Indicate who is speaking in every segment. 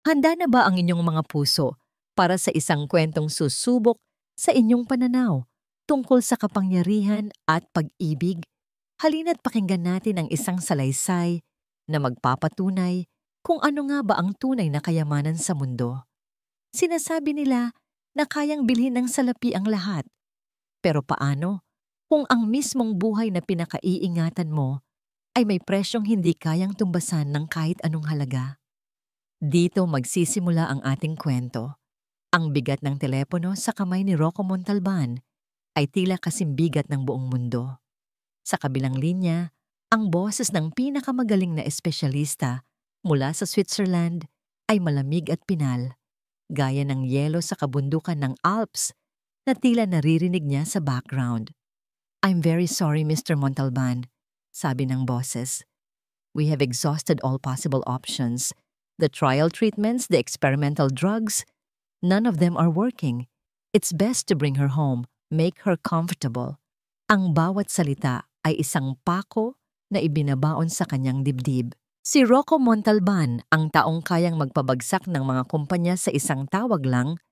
Speaker 1: Handa na ba ang inyong mga puso para sa isang kwentong susubok sa inyong pananaw tungkol sa kapangyarihan at pag-ibig? Halina't pakinggan natin ang isang salaysay na magpapatunay kung ano nga ba ang tunay na kayamanan sa mundo. Sinasabi nila na kayang bilhin ng salapi ang lahat. Pero paano kung ang mismong buhay na pinakaiingatan mo ay may presyong hindi kayang tumbasan ng kahit anong halaga? Dito magsisimula ang ating kwento. Ang bigat ng telepono sa kamay ni Rocco Montalban ay tila kasing bigat ng buong mundo. Sa kabilang linya, ang boses ng pinakamagaling na espesyalista mula sa Switzerland ay malamig at pinal, gaya ng yelo sa kabundukan ng Alps na tila naririnig niya sa background. "I'm very sorry, Mr. Montalban," sabi ng boses. "We have exhausted all possible options. The trial treatments, the experimental drugs, none of them are working. It's best to bring her home, make her comfortable." Ang bawat salita ay isang pako na ibinabaon sa kanyang dibdib. Si Rocco Montalban, ang taong kayang magpabagsak ng mga kumpanya sa isang tawag lang,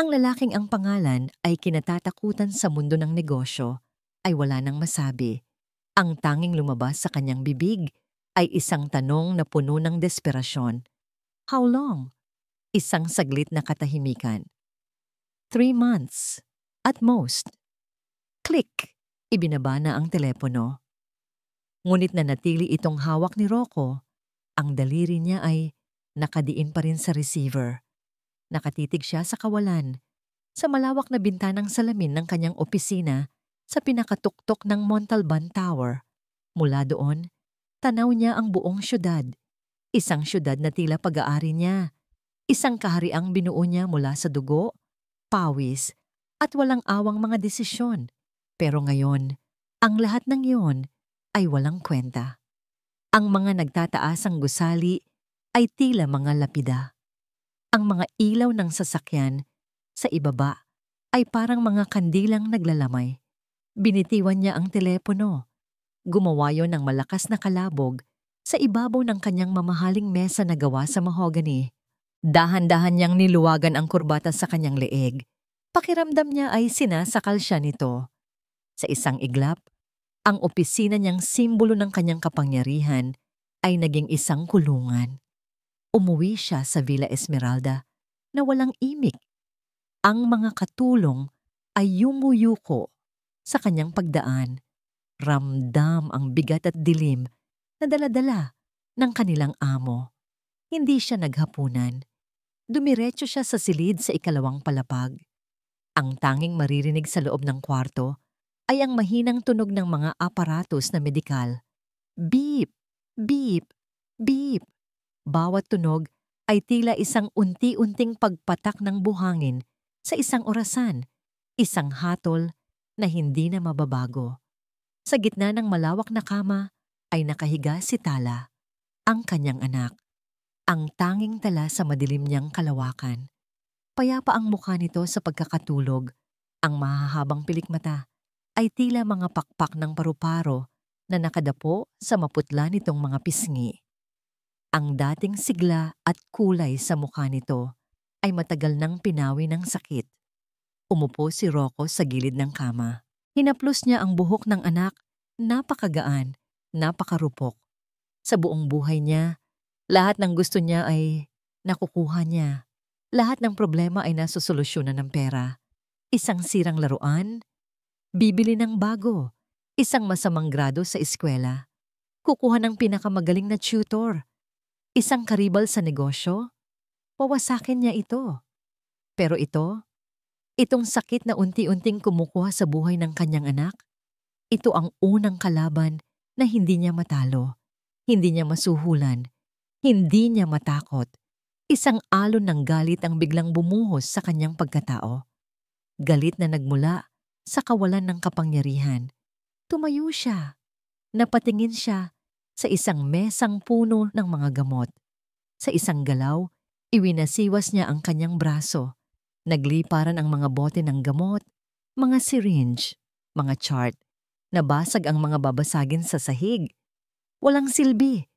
Speaker 1: ang lalaking ang pangalan ay kinatatakutan sa mundo ng negosyo, ay wala nang masabi. Ang tanging lumabas sa kanyang bibig ay isang tanong na puno ng desperasyon. "How long?" Isang saglit na katahimikan. 3 months. At most. Click! Ibinaba na ang telepono. Ngunit nanatili itong hawak ni Rocco. Ang daliri niya ay nakadiin pa rin sa receiver. Nakatitig siya sa kawalan, sa malawak na bintanang salamin ng kanyang opisina sa pinakatuktok ng Montalban Tower. Mula doon, tanaw niya ang buong syudad. Isang syudad na tila pag-aari niya. Isang kahariang binuo niya mula sa dugo, pawis, at walang awang mga desisyon. Pero ngayon, ang lahat ng iyon ay walang kwenta. Ang mga nagtataasang gusali ay tila mga lapida. Ang mga ilaw ng sasakyan sa ibaba ay parang mga kandilang naglalamay. Binitiwan niya ang telepono. Gumawa yon ng malakas na kalabog sa ibabaw ng kanyang mamahaling mesa na gawa sa mahogany. Dahan-dahan niyang niluwagan ang kurbata sa kanyang leeg. Pakiramdam niya ay sinasakal siya nito. Sa isang iglap, ang opisina niyang simbolo ng kanyang kapangyarihan ay naging isang kulungan. Umuwi siya sa Villa Esmeralda na walang imik. Ang mga katulong ay yumuyuko sa kanyang pagdaan. Ramdam ang bigat at dilim na dala-dala ng kanilang amo. Hindi siya naghapunan. Dumiretso siya sa silid sa ikalawang palapag. Ang tanging maririnig sa loob ng kwarto ay ang mahinang tunog ng mga aparatos na medikal. Beep! Beep! Beep! Bawat tunog ay tila isang unti-unting pagpatak ng buhangin sa isang orasan, isang hatol na hindi na mababago. Sa gitna ng malawak na kama ay nakahiga si Tala, ang kanyang anak. Ang tanging tala sa madilim niyang kalawakan. Payapa ang mukha nito sa pagkakatulog. Ang mahahabang pilikmata ay tila mga pakpak ng paru-paro na nakadapo sa maputla nitong mga pisngi. Ang dating sigla at kulay sa mukha nito ay matagal nang pinawi ng sakit. Umupo si Rocco sa gilid ng kama. Hinaplos niya ang buhok ng anak, napakagaan, napakarupok. Sa buong buhay niya, lahat ng gusto niya ay nakukuha niya. Lahat ng problema ay nasosolusyonan ng pera. Isang sirang laruan, bibili ng bago. Isang masamang grado sa eskwela, kukuha ng pinakamagaling na tutor. Isang karibal sa negosyo, wawasakin niya ito. Pero itong sakit na unti-unting kumukuha sa buhay ng kanyang anak, ito ang unang kalaban na hindi niya matalo, hindi niya masuhulan, hindi niya matakot. Isang alon ng galit ang biglang bumuhos sa kanyang pagkatao. Galit na nagmula sa kawalan ng kapangyarihan. Tumayo siya. Napatingin siya sa isang mesang puno ng mga gamot. Sa isang galaw, iwinasiwas niya ang kanyang braso. Nagliparan ang mga bote ng gamot, mga syringe, mga chart. Nabasag ang mga babasagin sa sahig. Walang silbi.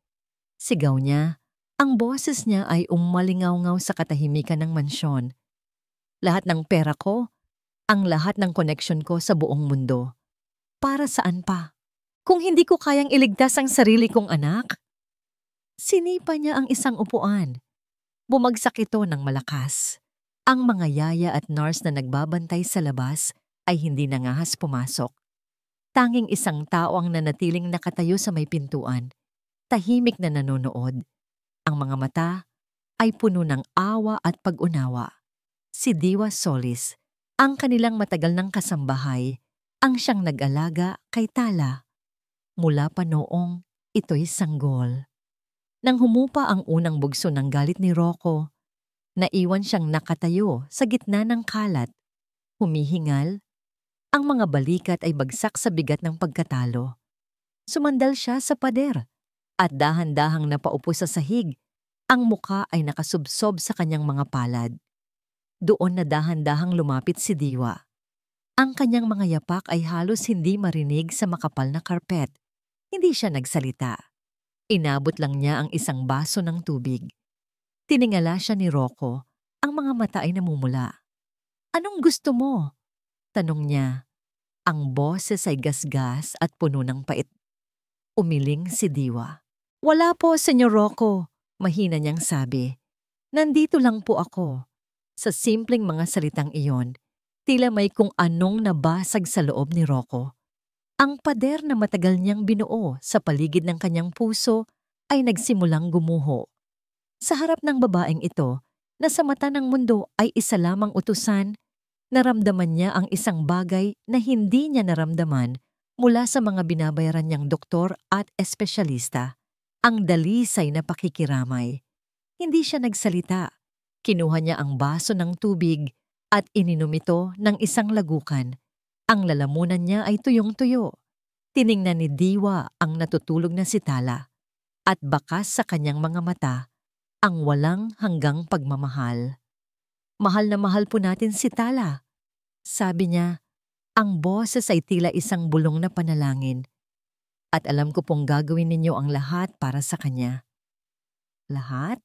Speaker 1: Sigaw niya, Ang boses niya ay umalingaw-ngaw sa katahimikan ng mansyon. Lahat ng pera ko, ang lahat ng koneksyon ko sa buong mundo. Para saan pa? Kung hindi ko kayang iligtas ang sarili kong anak? Sinipa niya ang isang upuan. Bumagsak ito ng malakas. Ang mga yaya at nurse na nagbabantay sa labas ay hindi nangahas pumasok. Tanging isang tao ang nanatiling nakatayo sa may pintuan, tahimik na nanonood. Ang mga mata ay puno ng awa at pag-unawa. Si Diwa Solis, ang kanilang matagal ng kasambahay, ang siyang nag-alaga kay Tala. Mula pa noong ito'y sanggol. Nang humupa ang unang bugso ng galit ni Rocco, naiwan siyang nakatayo sa gitna ng kalat. Humihingal, ang mga balikat ay bagsak sa bigat ng pagkatalo. Sumandal siya sa pader at dahan-dahang napaupo sa sahig. Ang muka ay nakasubsob sa kanyang mga palad. Doon na dahan-dahang lumapit si Diwa. Ang kanyang mga yapak ay halos hindi marinig sa makapal na karpet. Hindi siya nagsalita. Inabot lang niya ang isang baso ng tubig. Tiningala siya ni Rocco. Ang mga mata ay namumula. "Anong gusto mo?" tanong niya. Ang boses ay gasgas at puno ng pait. Umiling si Diwa. "Wala po, Senyor Rocco," mahina niyang sabi. "Nandito lang po ako." Sa simpleng mga salitang iyon, tila may kung anong nabasag sa loob ni Rocco. Ang pader na matagal niyang binuo sa paligid ng kanyang puso ay nagsimulang gumuho. Sa harap ng babaeng ito, na sa mata ng mundo ay isa lamang utusan, naramdaman niya ang isang bagay na hindi niya naramdaman mula sa mga binabayaran niyang doktor at espesyalista. Ang dalisay na pakikiramay. Hindi siya nagsalita. Kinuha niya ang baso ng tubig at ininom ito ng isang lagukan. Ang lalamunan niya ay tuyong-tuyo. Tiningnan ni Diwa ang natutulog na si Tala at bakas sa kanyang mga mata ang walang hanggang pagmamahal. "Mahal na mahal po natin si Tala," sabi niya. Ang boses ay tila isang bulong na panalangin. "At alam ko pong gagawin ninyo ang lahat para sa kanya." "Lahat?"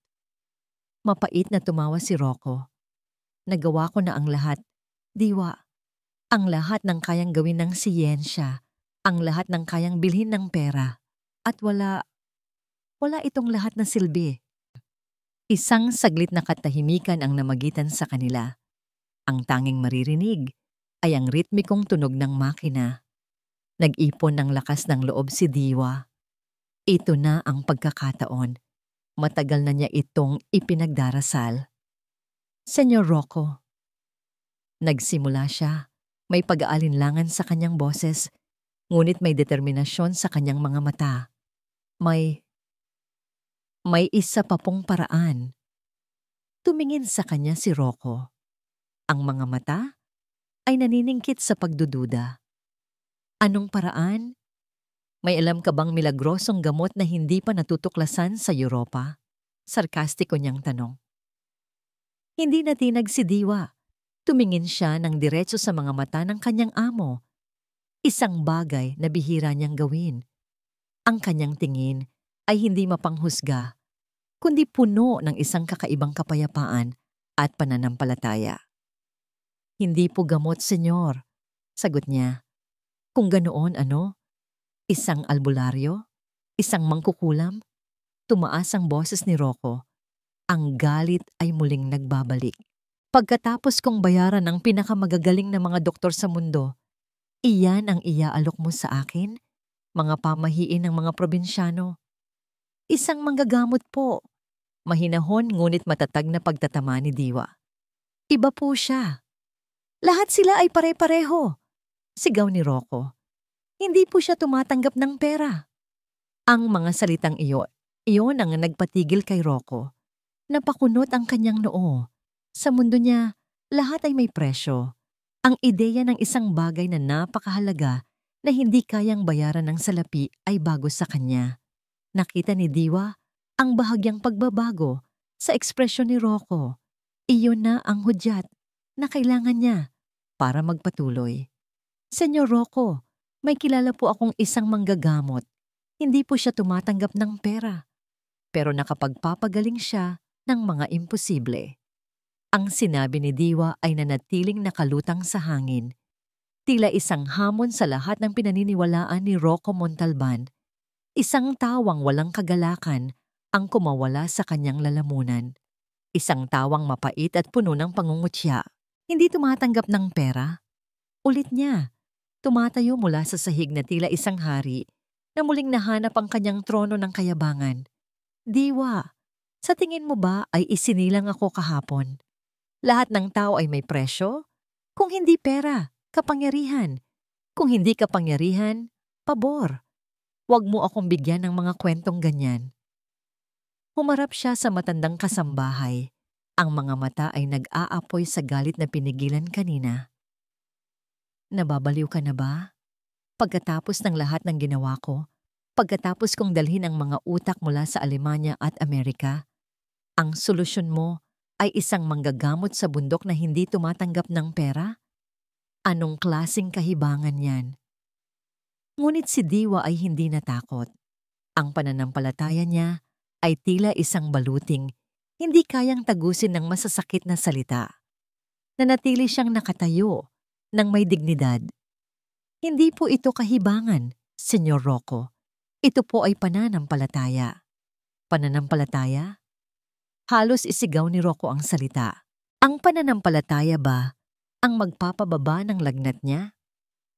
Speaker 1: Mapait na tumawa si Rocco. "Nagawa ko na ang lahat, Diwa. Ang lahat ng kayang gawin ng siyensya, ang lahat ng kayang bilhin ng pera. At wala itong lahat na silbi." Isang saglit na katahimikan ang namagitan sa kanila. Ang tanging maririnig ay ang ritmikong tunog ng makina. Nag-ipon ng lakas ng loob si Diwa. Ito na ang pagkakataon. Matagal na niya itong ipinagdarasal. "Senyor Rocco." Nagsimula siya. May pag-aalinlangan sa kanyang boses, ngunit may determinasyon sa kanyang mga mata. May isa pa pong paraan. Tumingin sa kanya si Rocco. Ang mga mata ay naniningkit sa pagdududa. "Anong paraan? May alam ka bang milagrosong gamot na hindi pa natutuklasan sa Europa?" Sarkastiko niyang tanong. Hindi natinag si Diwa. Tumingin siya ng diretso sa mga mata ng kanyang amo. Isang bagay na bihira niyang gawin. Ang kanyang tingin ay hindi mapanghusga, kundi puno ng isang kakaibang kapayapaan at pananampalataya. "Hindi po gamot, senyor," sagot niya. "Kung ganoon, ano? Isang albularyo? Isang mangkukulam?" Tumaas ang boses ni Rocco. Ang galit ay muling nagbabalik. "Pagkatapos kong bayaran ang pinakamagagaling na mga doktor sa mundo, iyan ang iaalok mo sa akin? Mga pamahiin ng mga probinsyano?" "Isang manggagamot po." Mahinahon ngunit matatag na pagtatama ni Diwa. "Iba po siya." "Lahat sila ay pare-pareho," sigaw ni Rocco. "Hindi po siya tumatanggap ng pera." Ang mga salitang iyon ang nagpatigil kay Rocco. Napakunot ang kanyang noo. Sa mundo niya, lahat ay may presyo. Ang ideya ng isang bagay na napakahalaga na hindi kayang bayaran ng salapi ay bago sa kanya. Nakita ni Diwa ang bahagyang pagbabago sa ekspresyon ni Rocco. Iyon na ang hudyat na kailangan niya para magpatuloy. "Senyor Rocco, may kilala po akong isang manggagamot. Hindi po siya tumatanggap ng pera. pero nakapagpapagaling siya ng mga imposible. Ang sinabi ni Diwa ay nanatiling nakalutang sa hangin. Tila isang hamon sa lahat ng pinaniniwalaan ni Rocco Montalban. Isang tawang walang kagalakan ang kumawala sa kanyang lalamunan. Isang tawang mapait at puno ng pangungutya. Hindi tumatanggap ng pera. Ulit niya, tumatayo mula sa sahig na tila isang hari na muling nahanap ang kanyang trono ng kayabangan. Diwa, sa tingin mo ba ay isinilang ako kahapon? Lahat ng tao ay may presyo? Kung hindi pera, kapangyarihan. Kung hindi kapangyarihan, pabor. Huwag mo akong bigyan ng mga kwentong ganyan. Humarap siya sa matandang kasambahay. Ang mga mata ay nag-aapoy sa galit na pinigilan kanina. Nababaliw ka na ba? Pagkatapos ng lahat ng ginawa ko, pagkatapos kong dalhin ang mga utak mula sa Alemanya at Amerika, ang solusyon mo ay isang manggagamot sa bundok na hindi tumatanggap ng pera? Anong klaseng kahibangan yan? Ngunit si Diwa ay hindi natakot. Ang pananampalataya niya ay tila isang baluting hindi kayang tagusin ng masasakit na salita. Nanatili siyang nakatayo ng may dignidad. Hindi po ito kahibangan, Senyor Rocco. Ito po ay pananampalataya. Pananampalataya? Halos isigaw ni Rocco ang salita. Ang pananampalataya ba ang magpapababa ng lagnat niya?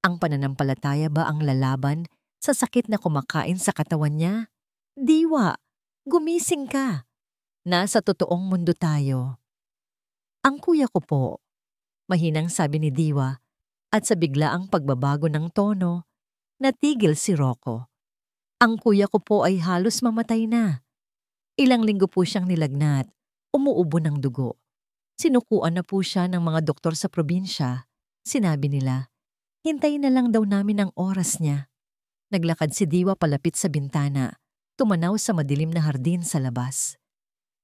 Speaker 1: Ang pananampalataya ba ang lalaban sa sakit na kumakain sa katawan niya? Diwa, gumising ka. Nasa totoong mundo tayo. Ang kuya ko po, mahinang sabi ni Diwa, at sa biglaang pagbabago ng tono, natigil si Rocco. Ang kuya ko po ay halos mamatay na. Ilang linggo po siyang nilagnat, umuubo ng dugo. Sinukuan na po siya ng mga doktor sa probinsya. Sinabi nila, hintayin na lang daw namin ang oras niya. Naglakad si Diwa palapit sa bintana, tumanaw sa madilim na hardin sa labas.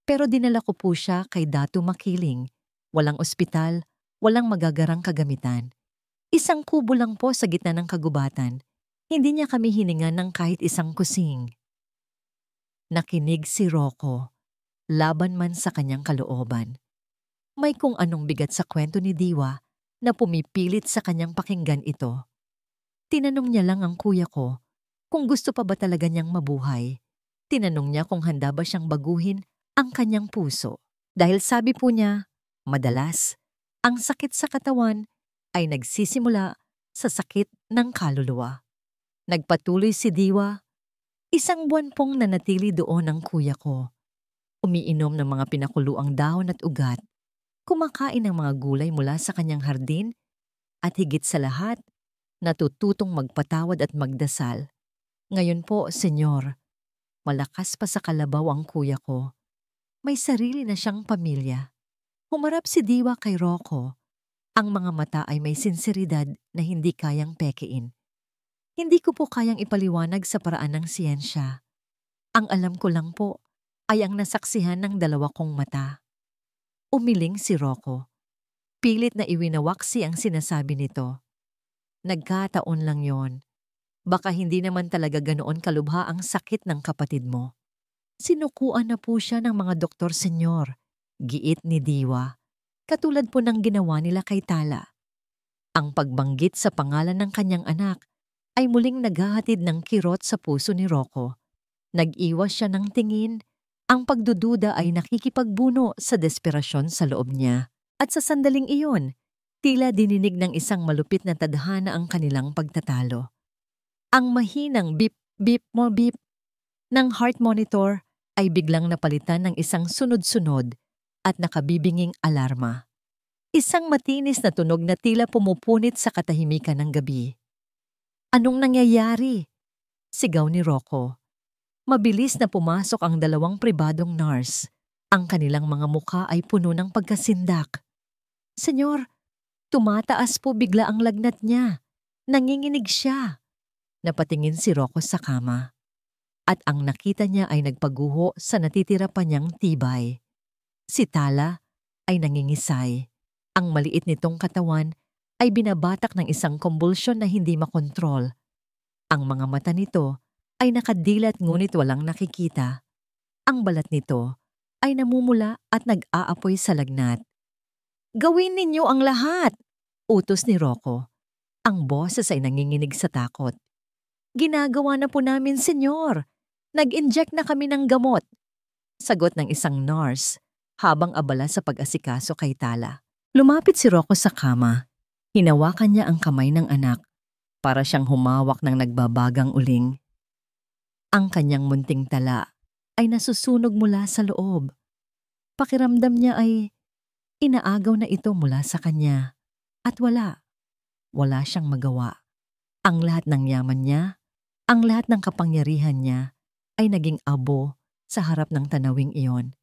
Speaker 1: Pero dinala ko po siya kay Datu Makiling. Walang ospital, walang magagarang kagamitan. Isang kubo lang po sa gitna ng kagubatan. Hindi niya kami hiningan ng kahit isang kusing. Nakinig si Rocco, laban man sa kanyang kalooban. May kung anong bigat sa kwento ni Diwa na pumipilit sa kanyang pakinggan ito. Tinanong niya lang ang kuya ko kung gusto pa ba talaga niyang mabuhay. Tinanong niya kung handa ba siyang baguhin ang kanyang puso. Dahil sabi po niya, madalas, ang sakit sa katawan ay nagsisimula sa sakit ng kaluluwa. Nagpatuloy si Diwa. Isang buwan pong nanatili doon ang kuya ko. Umiinom ng mga pinakuluang dahon at ugat, kumakain ng mga gulay mula sa kanyang hardin, at higit sa lahat, natututong magpatawad at magdasal. Ngayon po, Senyor, malakas pa sa kalabaw ang kuya ko. May sarili na siyang pamilya. Humarap si Diwa kay Rocco. Ang mga mata ay may sinseridad na hindi kayang pekein. Hindi ko po kayang ipaliwanag sa paraan ng siyensya. Ang alam ko lang po ay ang nasaksihan ng dalawa kong mata. Umiling si Rocco. Pilit na iwinawaksi ang sinasabi nito. Nagkataon lang yon. Baka hindi naman talaga ganoon kalubha ang sakit ng kapatid mo. Sinukuan na po siya ng mga doktor, Senyor. Giit ni Diwa. Katulad po ng ginawa nila kay Tala. Ang pagbanggit sa pangalan ng kanyang anak ay muling naghahatid ng kirot sa puso ni Rocco. Nag-iwas siya ng tingin. Ang pagdududa ay nakikipagbuno sa desperasyon sa loob niya. At sa sandaling iyon, tila dininig ng isang malupit na tadhana ang kanilang pagtatalo. Ang mahinang bip mo bip ng heart monitor ay biglang napalitan ng isang sunod-sunod at nakabibinging alarma. Isang matinis na tunog na tila pumupunit sa katahimikan ng gabi. Anong nangyayari? Sigaw ni Rocco. Mabilis na pumasok ang dalawang pribadong nurse. Ang kanilang mga mukha ay puno ng pagkasindak. Senyor, tumataas po bigla ang lagnat niya. Nanginginig siya. Napatingin si Rocco sa kama. At ang nakita niya ay nagpaguho sa natitira pa niyang tibay. Si Tala ay nangingisay. Ang maliit nitong katawan ay binabatak ng isang kumbulsyon na hindi makontrol. Ang mga mata nito ay nakadilat ngunit walang nakikita. Ang balat nito ay namumula at nag-aapoy sa lagnat. Gawin ninyo ang lahat! Utos ni Rocco. Ang boses ay nanginginig sa takot. Ginagawa na po namin, senyor. Nag-inject na kami ng gamot. Sagot ng isang nurse habang abala sa pag-asikaso kay Tala. Lumapit si Rocco sa kama. Hinawakan niya ang kamay ng anak para siyang humawak ng nagbabagang uling. Ang kanyang munting tala ay nasusunog mula sa loob. Pakiramdam niya ay inaagaw na ito mula sa kanya. At wala siyang magawa. Ang lahat ng yaman niya, ang lahat ng kapangyarihan niya ay naging abo sa harap ng tanawing iyon.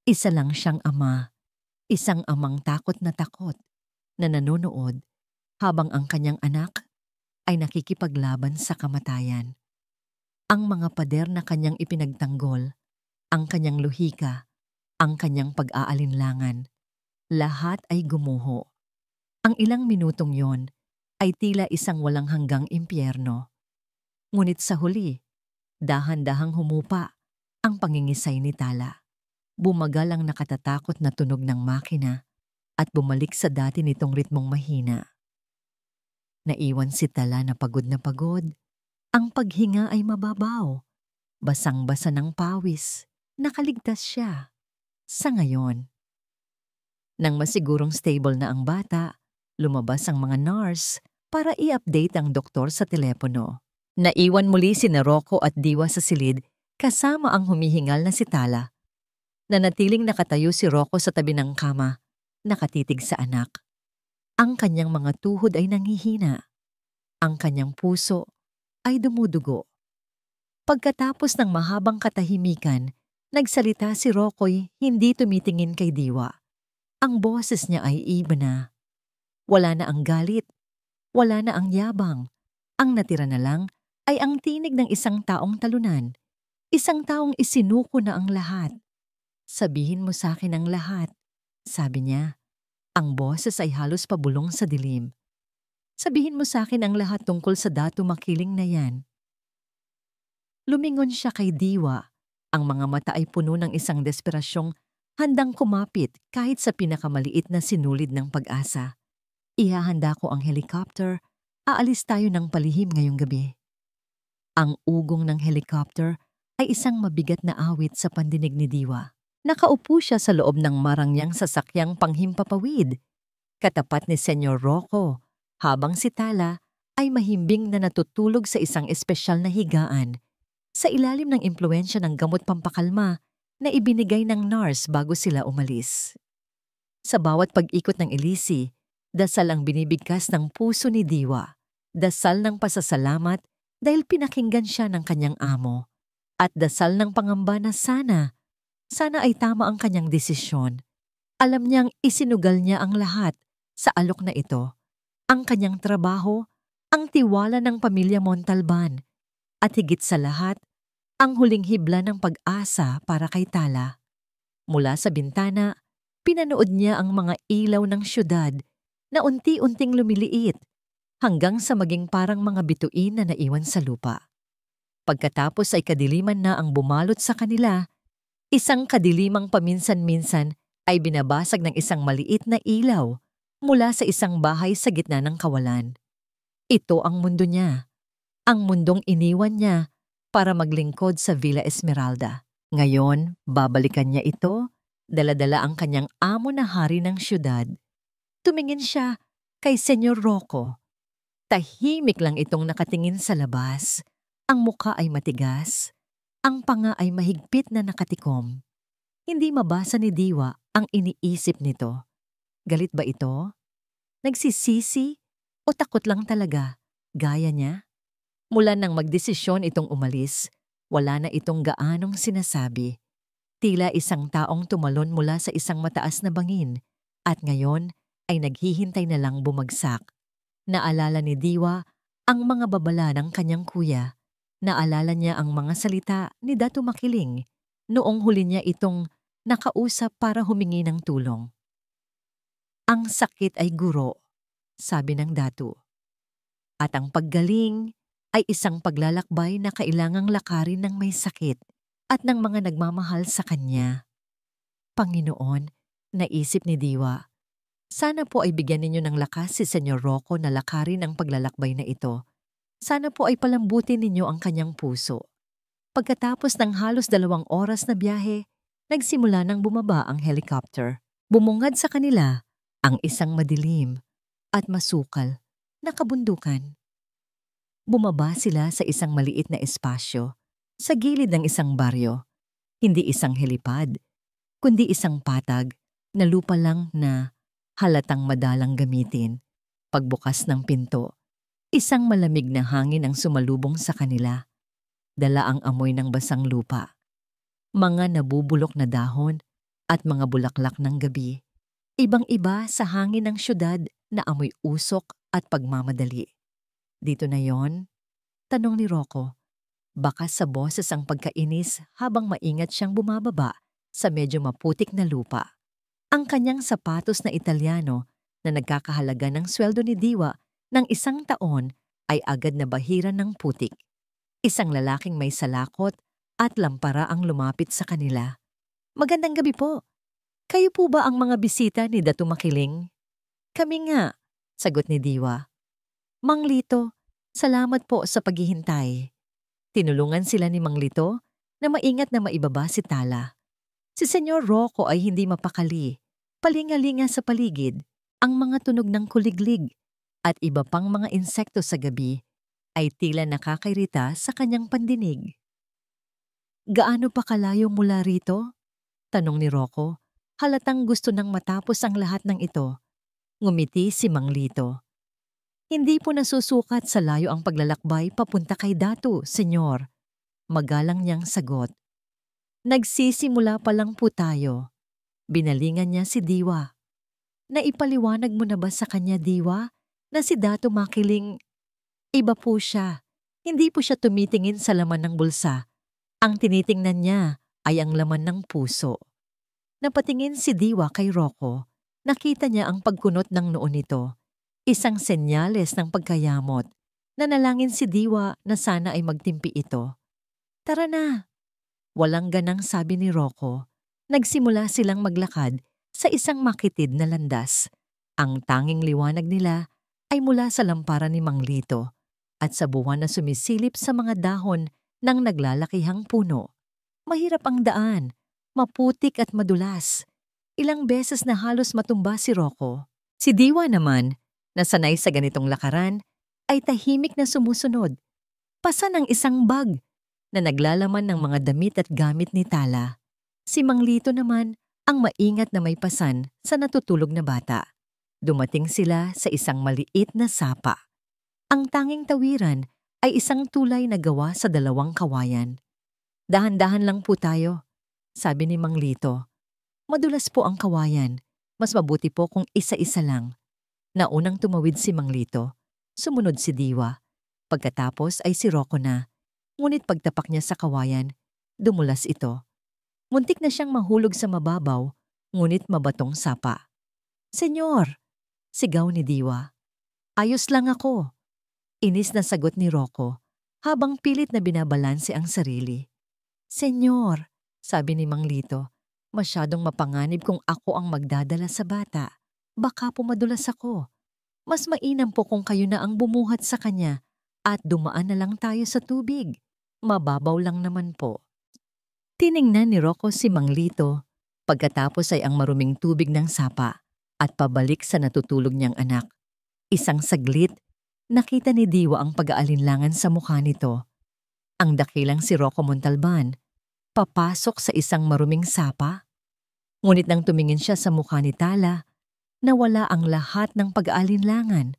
Speaker 1: Isa lang siyang ama, isang amang takot na nanonood habang ang kanyang anak ay nakikipaglaban sa kamatayan. Ang mga pader na kanyang ipinagtanggol, ang kanyang luhika, ang kanyang pag-aalinlangan, lahat ay gumuho. Ang ilang minutong yon ay tila isang walang hanggang impyerno. Ngunit sa huli, dahan-dahang humupa ang pangingisay ni Tala. Bumagal ang nakatatakot na tunog ng makina at bumalik sa dati nitong ritmong mahina. Naiwan si Tala na pagod na pagod. Ang paghinga ay mababaw. Basang-basa ng pawis. Nakaligtas siya. Sa ngayon. Nang masigurong stable na ang bata, lumabas ang mga nurse para i-update ang doktor sa telepono. Naiwan muli si Rocco at Diwa sa silid kasama ang humihingal na si Tala. Nanatiling nakatayo si Rocco sa tabi ng kama, nakatitig sa anak. Ang kanyang mga tuhod ay nanghihina. Ang kanyang puso ay dumudugo. Pagkatapos ng mahabang katahimikan, nagsalita si Rocco'y hindi tumitingin kay Diwa. Ang boses niya ay iba na. Wala na ang galit, wala na ang yabang. Ang natira na lang ay ang tinig ng isang taong talunan. Isang taong isinuko na ang lahat. Sabihin mo sa akin ang lahat, sabi niya. Ang boses ay halos pabulong sa dilim. Sabihin mo sa akin ang lahat tungkol sa Datu Makiling na yan. Lumingon siya kay Diwa. Ang mga mata ay puno ng isang desperasyong handang kumapit kahit sa pinakamaliit na sinulid ng pag-asa. Ihahanda ko ang helicopter, aalis tayo ng palihim ngayong gabi. Ang ugong ng helicopter ay isang mabigat na awit sa pandinig ni Diwa. Nakaupo siya sa loob ng marangyang sasakyang panghimpapawid, katapat ni Senyor Rocco, habang si Tala ay mahimbing na natutulog sa isang espesyal na higaan sa ilalim ng impluensya ng gamot pampakalma na ibinigay ng nurse bago sila umalis. Sa bawat pag-ikot ng Elisi, dasal ang binibigkas ng puso ni Diwa, dasal ng pasasalamat dahil pinakinggan siya ng kanyang amo, at dasal ng pangamba na sana ay tama ang kanyang desisyon. Alam niyang isinugal niya ang lahat sa alok na ito, ang kanyang trabaho, ang tiwala ng pamilya Montalban, at higit sa lahat, ang huling hibla ng pag-asa para kay Tala. Mula sa bintana, pinanood niya ang mga ilaw ng syudad na unti-unting lumiliit hanggang sa maging parang mga bituin na naiwan sa lupa. Pagkatapos ay kadiliman na ang bumalot sa kanila, isang kadilimang paminsan-minsan ay binabasag ng isang maliit na ilaw mula sa isang bahay sa gitna ng kawalan. Ito ang mundo niya, ang mundong iniwan niya para maglingkod sa Villa Esmeralda. Ngayon, babalikan niya ito, dala-dala ang kanyang amo na hari ng syudad. Tumingin siya kay Senyor Rocco. Tahimik lang itong nakatingin sa labas. Ang muka ay matigas, ang panga ay mahigpit na nakatikom. Hindi mabasa ni Diwa ang iniisip nito. Galit ba ito? Nagsisisi? O takot lang talaga? Gaya niya? Mula nang magdesisyon itong umalis, wala na itong gaanong sinasabi. Tila isang taong tumalon mula sa isang mataas na bangin at ngayon ay naghihintay na lang bumagsak. Naalala ni Diwa ang mga babala ng kanyang kuya. Naalala niya ang mga salita ni Datu Makiling noong huli niya itong nakausap para humingi ng tulong. Ang sakit ay guro, sabi ng Datu. At ang paggaling ay isang paglalakbay na kailangang lakarin ng may sakit. at ng mga nagmamahal sa kanya. Panginoon, naisip ni Diwa, sana po ay bigyan ninyo ng lakas si Senyor Rocco na lakarin ang paglalakbay na ito. Sana po ay palambutin ninyo ang kanyang puso. Pagkatapos ng halos 2 oras na biyahe, nagsimula nang bumaba ang helicopter. Bumungad sa kanila ang isang madilim at masukal na kabundukan. Bumaba sila sa isang maliit na espasyo sa gilid ng isang baryo. Hindi isang helipad, kundi isang patag na lupa lang na halatang madalang gamitin. Pagbukas ng pinto, isang malamig na hangin ang sumalubong sa kanila. Dala ang amoy ng basang lupa, mga nabubulok na dahon at mga bulaklak ng gabi. Ibang-iba sa hangin ng syudad na amoy usok at pagmamadali. Dito na yon? Tanong ni Rocco. Baka sa boses ang pagkainis habang maingat siyang bumababa sa medyo maputik na lupa. Ang kanyang sapatos na Italiano na nagkakahalaga ng sweldo ni Diwa ng 1 taon ay agad na bahiran ng putik. Isang lalaking may salakot at lampara ang lumapit sa kanila. Magandang gabi po. Kayo po ba ang mga bisita ni Datu Makiling? Kami nga, sagot ni Diwa. Mang Lito, salamat po sa paghihintay. Tinulungan sila ni Mang Lito na maingat na maibaba si Tala. Si Senyor Rocco ay hindi mapakali. Palingalinga sa paligid, ang mga tunog ng kuliglig at iba pang mga insekto sa gabi ay tila nakakairita sa kanyang pandinig. Gaano pa kalayo mula rito? Tanong ni Rocco. Halatang gusto nang matapos ang lahat ng ito. Ngumiti si Mang Lito. Hindi po nasusukat sa layo ang paglalakbay papunta kay Datu, Senyor. Magalang niyang sagot. Nagsisimula pa lang po tayo. Binalingan niya si Diwa. Naipaliwanag mo na ba sa kanya, Diwa, na si Datu Makiling? Iba po siya. Hindi po siya tumitingin sa laman ng bulsa. Ang tinitingnan niya ay ang laman ng puso. Napatingin si Diwa kay Rocco. Nakita niya ang pagkunot ng noo nito. Isang senyales ng pagkayamot. Nanalangin si Diwa na sana ay magtimpi ito. Tara na. Walang ganang sabi ni Rocco. Nagsimula silang maglakad sa isang makitid na landas. Ang tanging liwanag nila ay mula sa lampara ni Mang Lito at sa buwan na sumisilip sa mga dahon ng naglalakihang puno. Mahirap ang daan, maputik at madulas. Ilang beses na halos matumba si Rocco. Si Diwa naman, na sanay sa ganitong lakaran, ay tahimik na sumusunod. Pasan ang isang bag na naglalaman ng mga damit at gamit ni Tala. Si Mang Lito naman ang maingat na may pasan sa natutulog na bata. Dumating sila sa isang maliit na sapa. Ang tanging tawiran ay isang tulay na gawa sa 2 kawayan. Dahan-dahan lang po tayo, sabi ni Mang Lito. Madulas po ang kawayan. Mas mabuti po kung isa-isa lang. Naunang tumawid si Mang Lito. Sumunod si Diwa. Pagkatapos ay si Rocco na. Ngunit pagtapak niya sa kawayan, dumulas ito. Muntik na siyang mahulog sa mababaw, ngunit mabatong sapa. Senyor! Sigaw ni Diwa. Ayos lang ako. Inis na sagot ni Rocco, habang pilit na binabalanse ang sarili. Senyor! Sabi ni Mang Lito. Masyadong mapanganib kung ako ang magdadala sa bata. Baka pumadulas ako. Mas mainam po kung kayo na ang bumuhat sa kanya at dumaan na lang tayo sa tubig. Mababaw lang naman po. Tiningnan ni Rocco si Mang Lito. Pagkatapos ay ang maruming tubig ng sapa at pabalik sa natutulog niyang anak. Isang saglit, nakita ni Diwa ang pag-aalinlangan sa mukha nito. Ang dakilang si Rocco Montalban, papasok sa isang maruming sapa. Ngunit nang tumingin siya sa mukha ni Tala, nawala ang lahat ng pag-aalinlangan.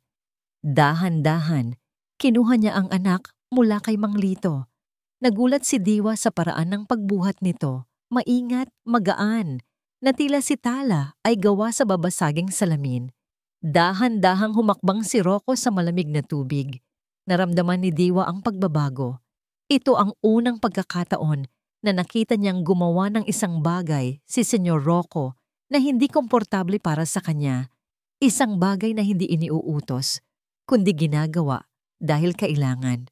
Speaker 1: Dahan-dahan, kinuha niya ang anak mula kay Mang Lito. Nagulat si Diwa sa paraan ng pagbuhat nito. Maingat, magaan, na tila si Tala ay gawa sa babasaging salamin. Dahan-dahang humakbang si Rocco sa malamig na tubig. Naramdaman ni Diwa ang pagbabago. Ito ang unang pagkakataon na nakita niyang gumawa ng isang bagay si Senyor Rocco na hindi komportable para sa kanya. Isang bagay na hindi iniuutos, kundi ginagawa dahil kailangan.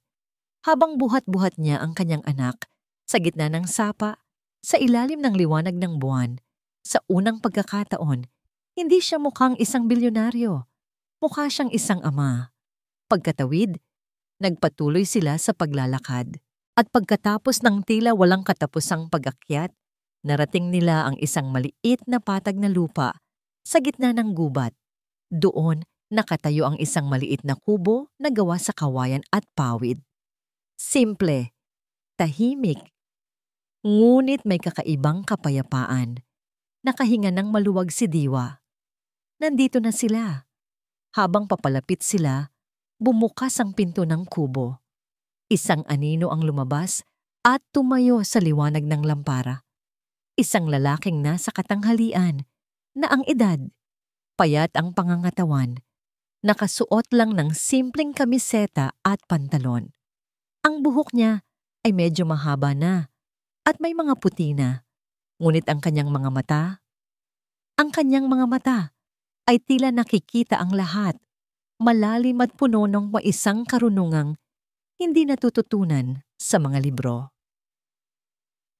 Speaker 1: Habang buhat-buhat niya ang kanyang anak, Sa gitna ng sapa, sa ilalim ng liwanag ng buwan, sa unang pagkakataon, hindi siya mukhang isang bilyonaryo. Mukha siyang isang ama. Pagkatawid, nagpatuloy sila sa paglalakad. At pagkatapos ng tila walang katapusang pag-akyat, narating nila ang isang maliit na patag na lupa sa gitna ng gubat. Doon, nakatayo ang isang maliit na kubo na gawa sa kawayan at pawid. Simple, tahimik, ngunit may kakaibang kapayapaan. Nakahinga ng maluwag si Diwa. Nandito na sila. Habang papalapit sila, bumukas ang pinto ng kubo. Isang anino ang lumabas at tumayo sa liwanag ng lampara. Isang lalaking nasa katanghalian na ang edad, payat ang pangangatawan, nakasuot lang ng simpleng kamiseta at pantalon. Ang buhok niya ay medyo mahaba na at may mga puti na, ngunit ang kanyang mga mata ay tila nakikita ang lahat, malalim at puno ng isang karunungang hindi natututunan sa mga libro.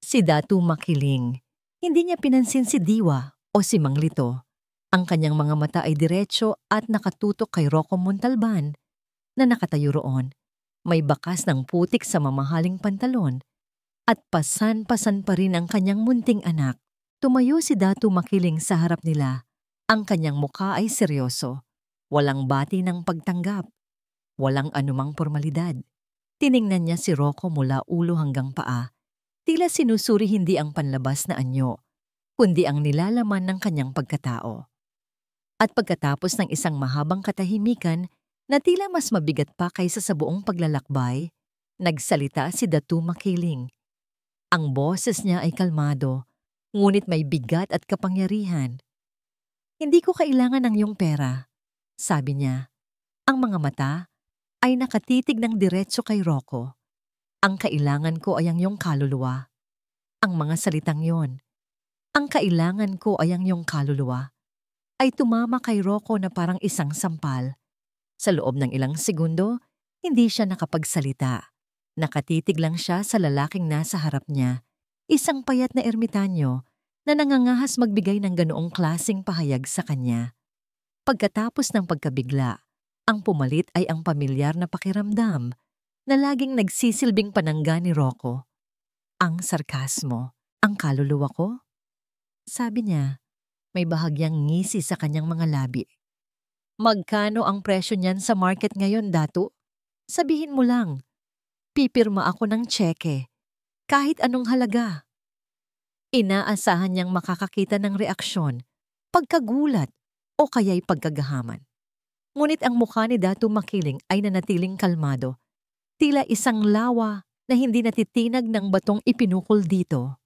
Speaker 1: Si Datu Makiling, hindi niya pinansin si Diwa o si Mang Lito. Ang kanyang mga mata ay diretso at nakatutok kay Rocco Montalban na nakatayo roon. May bakas ng putik sa mamahaling pantalon at pasan-pasan pa rin ang kanyang munting anak. Tumayo si Datu Makiling sa harap nila. Ang kanyang mukha ay seryoso. Walang bati ng pagtanggap. Walang anumang formalidad. Tiningnan niya si Rocco mula ulo hanggang paa. Tila sinusuri hindi ang panlabas na anyo, kundi ang nilalaman ng kanyang pagkatao. At pagkatapos ng isang mahabang katahimikan na tila mas mabigat pa kaysa sa buong paglalakbay, nagsalita si Datu Makiling. Ang boses niya ay kalmado, ngunit may bigat at kapangyarihan. Hindi ko kailangan ng iyong pera, sabi niya. Ang mga mata ay nakatitig ng diretso kay Rocco. Ang kailangan ko ay ang iyong kaluluwa. Ang mga salitang yon, ang kailangan ko ay ang iyong kaluluwa, ay tumama kay Rocco na parang isang sampal. Sa loob ng ilang segundo, hindi siya nakapagsalita. Nakatitig lang siya sa lalaking nasa harap niya, isang payat na ermitanyo na nangangahas magbigay ng ganoong klaseng pahayag sa kanya. Pagkatapos ng pagkabigla, ang pumalit ay ang pamilyar na pakiramdam na laging nagsisilbing panangga ni Rocco. Ang sarkasmo, ang kaluluwa ko? Sabi niya, may bahagyang ngisi sa kanyang mga labi. Magkano ang presyo niyan sa market ngayon, Datu? Sabihin mo lang. Pipirma ako ng tseke, kahit anong halaga. Inaasahan niyang makakakita ng reaksyon, pagkagulat o kaya'y pagkagahaman. Ngunit ang mukha ni Datu Makiling ay nanatiling kalmado, tila isang lawa na hindi natitinag ng batong ipinukol dito.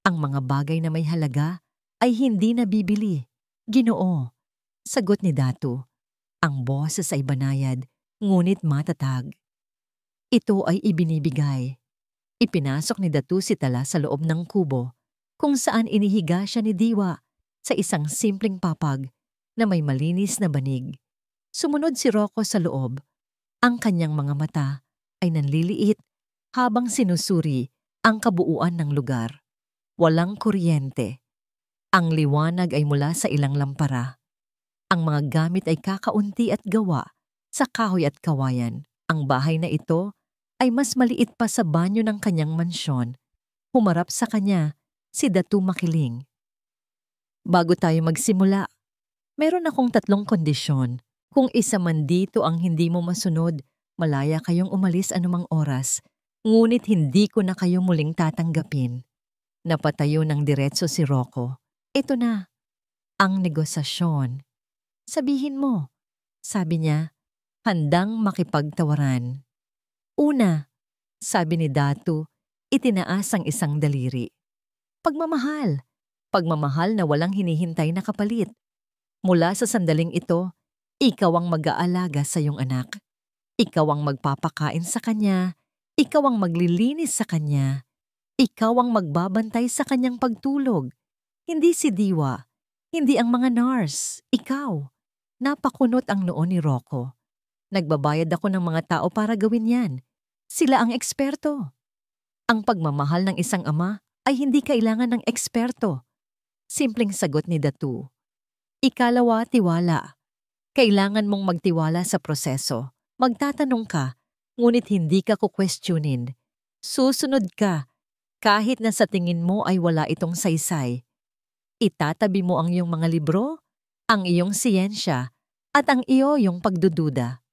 Speaker 1: Ang mga bagay na may halaga ay hindi nabibili. Ginoo, sagot ni Datu. Ang boses ay banayad, ngunit matatag. Ito ay ibinibigay. Ipinasok ni Datu si Tala sa loob ng kubo, kung saan inihiga siya ni Diwa sa isang simpleng papag na may malinis na banig. Sumunod si Rocco sa loob. Ang kanyang mga mata ay nanliliit habang sinusuri ang kabuuan ng lugar. Walang kuryente. Ang liwanag ay mula sa ilang lampara. Ang mga gamit ay kakaunti at gawa sa kahoy at kawayan. Ang bahay na ito ay mas maliit pa sa banyo ng kanyang mansyon. Humarap sa kanya si Datu Makiling. Bago tayo magsimula, meron akong 3 kondisyon. Kung isa man dito ang hindi mo masunod, malaya kayong umalis anumang oras, ngunit hindi ko na kayo muling tatanggapin. Napatayo ng diretso si Rocco. Ito na, ang negosasyon. Sabihin mo, sabi niya, handang makipagtawaran. Una, sabi ni Datu, itinaas ang isang daliri. Pagmamahal. Pagmamahal na walang hinihintay na kapalit. Mula sa sandaling ito, ikaw ang mag-aalaga sa iyong anak. Ikaw ang magpapakain sa kanya. Ikaw ang maglilinis sa kanya. Ikaw ang magbabantay sa kanyang pagtulog. Hindi si Diwa. Hindi ang mga nurse. Ikaw. Napakunot ang noo ni Rocco. Nagbabayad ako ng mga tao para gawin yan. Sila ang eksperto. Ang pagmamahal ng isang ama ay hindi kailangan ng eksperto. Simpleng sagot ni Datu. Ikalawa, tiwala. Kailangan mong magtiwala sa proseso. Magtatanong ka, ngunit hindi ka kukwestiyonin. Susunod ka, kahit na sa tingin mo ay wala itong saysay. Itatabi mo ang iyong mga libro, ang iyong siyensya, at ang iyong pagdududa.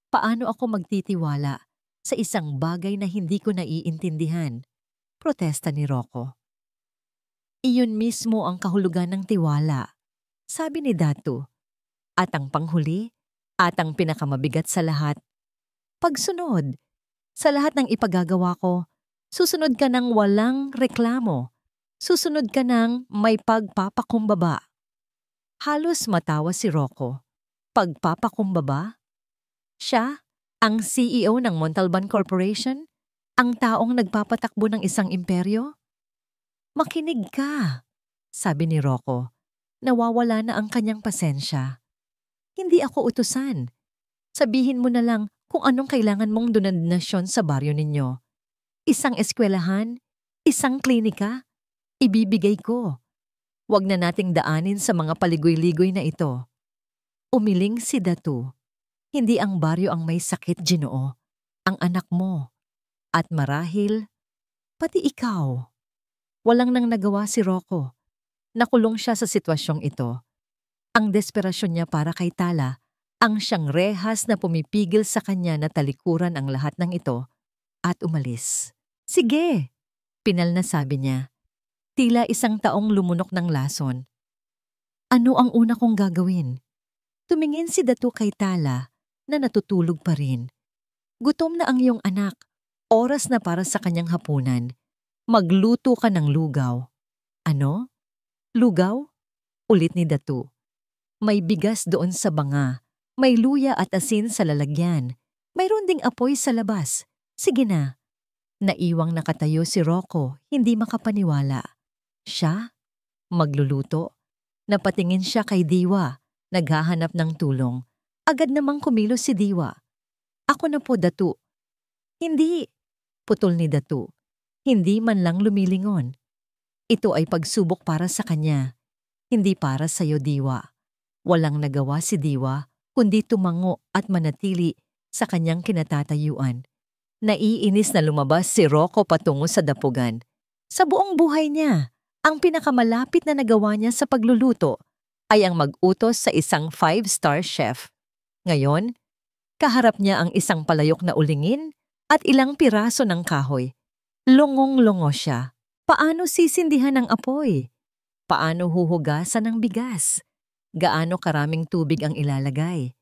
Speaker 1: Paano ako magtitiwala sa isang bagay na hindi ko naiintindihan? Protesta ni Rocco. Iyon mismo ang kahulugan ng tiwala, sabi ni Datu. At ang panghuli, at ang pinakamabigat sa lahat, pagsunod. Sa lahat ng ipagagawa ko, susunod ka ng walang reklamo. Susunod ka ng may pagpapakumbaba. Halos matawa si Rocco. Pagpapakumbaba? Siya, ang CEO ng Montalban Corporation? Ang taong nagpapatakbo ng isang imperyo? Makinig ka, sabi ni Rocco. Nawawala na ang kanyang pasensya. Hindi ako utusan. Sabihin mo na lang kung anong kailangan mong donasyon sa baryo ninyo. Isang eskwelahan? Isang klinika? Ibibigay ko. Huwag na nating daanin sa mga paligoy-ligoy na ito. Umiling si Datu. Hindi ang baryo ang may sakit, Ginoo. Ang anak mo. At marahil, pati ikaw. Walang nang nagawa si Rocco. Nakulong siya sa sitwasyong ito. Ang desperasyon niya para kay Tala, ang siyang rehas na pumipigil sa kanya na talikuran ang lahat ng ito at umalis. Sige, pinal na sabi niya. Tila isang taong lumunok ng lason. Ano ang una kong gagawin? Tumingin si Datu kay Tala na natutulog pa rin. Gutom na ang iyong anak. Oras na para sa kanyang hapunan. Magluto ka ng lugaw. Ano? Lugaw? Ulit ni Datu. May bigas doon sa banga. May luya at asin sa lalagyan. Mayroon ding apoy sa labas. Sige na. Naiwang nakatayo si Rocco, hindi makapaniwala. Siya? Magluluto? Napatingin siya kay Diwa, naghahanap ng tulong. Agad namang kumilos si Diwa. Ako na po, Datu. Hindi, putol ni Datu. Hindi man lang lumilingon. Ito ay pagsubok para sa kanya, hindi para sa'yo, Diwa. Walang nagawa si Diwa, kundi tumango at manatili sa kanyang kinatatayuan. Naiinis na lumabas si Rocco patungo sa dapugan. Sa buong buhay niya, ang pinakamalapit na nagawa niya sa pagluluto ay ang mag-utos sa isang 5-star chef. Ngayon, kaharap niya ang isang palayok na ulingin at ilang piraso ng kahoy. Longong-longo siya. Paano sisindihan ang apoy? Paano huhugasan ng bigas? Gaano karaming tubig ang ilalagay?